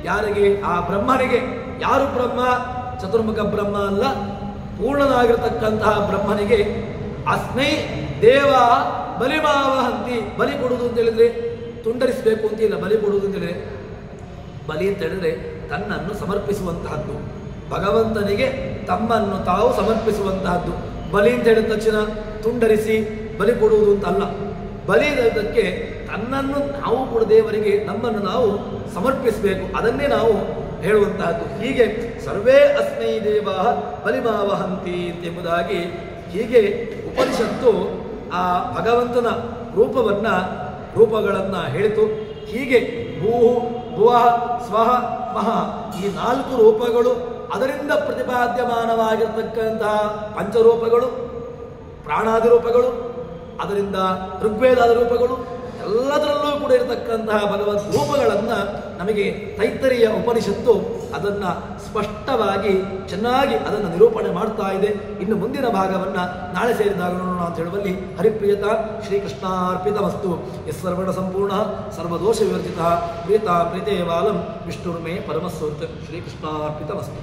ಯಾರಿಗೆ? ಆ ಬ್ರಹ್ಮನಿಗೆ. ಯಾರು ಬ್ರಹ್ಮ? ಚತುರ್ಮುಖ ಬ್ರಹ್ಮ ಅಲ್ಲ, ಪೂರ್ಣನಾಗಿರತಕ್ಕಂತಹ ಬ್ರಹ್ಮನಿಗೆ ಅಸ್ಮೈ ದೇವ ಬಲಿಮಾವಹಂತಿ. ಬಲಿ ಕೊಡುವುದು ಅಂತ ಹೇಳಿದ್ರೆ ತುಂಡರಿಸಬೇಕು ಅಂತ ಇಲ್ಲ. ಬಲಿ ಕೊಡುವುದು ಅಂತ ಹೇಳಿದ್ರೆ, ಬಲಿ ಅಂತ ಹೇಳಿದ್ರೆ ತನ್ನನ್ನು ಸಮರ್ಪಿಸುವಂತಹದ್ದು, ಭಗವಂತನಿಗೆ ತಮ್ಮನ್ನು ತಾವು ಸಮರ್ಪಿಸುವಂತಹದ್ದು. ಬಲಿ ಅಂತ ಹೇಳಿದ ತಕ್ಷಣ ತುಂಡರಿಸಿ ಬಲಿ ಕೊಡುವುದು ಅಂತ ಅಲ್ಲ. ಬಲಿ ಇದಕ್ಕೆ ತನ್ನನ್ನು ನಾವು ಕೂಡ ದೇವರಿಗೆ ನಮ್ಮನ್ನು ನಾವು ಸಮರ್ಪಿಸಬೇಕು, ಅದನ್ನೇ ನಾವು ಹೇಳುವಂತಹದ್ದು. ಹೀಗೆ ಸರ್ವೇ ಅಸ್ಮೈ ದೇವಾ ಬಲಿಮಾವಹಂತಿ ಎಂಬುದಾಗಿ ಹೀಗೆ ಉಪನಿಷತ್ತು ಆ ಭಗವಂತನ ರೂಪಗಳನ್ನು ಹೇಳಿತು. ಹೀಗೆ ಭೂಹು ಭುವಃ ಸ್ವಃ ಮಹ ಈ 4 ರೂಪಗಳು, ಅದರಿಂದ ಪ್ರತಿಪಾದ್ಯಮಾನವಾಗಿರತಕ್ಕಂತಹ ಪಂಚರೂಪಗಳು, ಪ್ರಾಣಾದಿ ರೂಪಗಳು, ಅದರಿಂದ ಋಗ್ವೇದಾದ ರೂಪಗಳು, ಎಲ್ಲದರಲ್ಲೂ ಕೂಡ ಇರತಕ್ಕಂತಹ ಭಗವದ್ ರೂಪಗಳನ್ನು ನಮಗೆ ತೈತ್ತರೀಯ ಉಪನಿಷತ್ತು ಅದನ್ನು ಸ್ಪಷ್ಟವಾಗಿ ಚೆನ್ನಾಗಿ ಅದನ್ನು ನಿರೂಪಣೆ ಮಾಡ್ತಾ ಇದೆ. ಇನ್ನು ಮುಂದಿನ ಭಾಗವನ್ನು ನಾಳೆ ಸೇರಿದಾಗ ನೋಡೋಣ ಅಂತ ಹೇಳುವಲ್ಲಿ ಹರಿಪ್ರಿಯತಾ ಶ್ರೀಕೃಷ್ಣಾರ್ಪಿತಮಸ್ತು. ಯಸ್ಸರ್ವಣ ಸಂಪೂರ್ಣ ಸರ್ವದೋಷ ವಿವರ್ಜಿತ ಪ್ರೀತಾ ಪ್ರೀತೇ ಬಾಲಂ ವಿಷ್ಣುರ್ಮೇ ಪರಮಸ್ವರ್ತ. ಶ್ರೀಕೃಷ್ಣಾರ್ಪಿತಮಸ್ತು.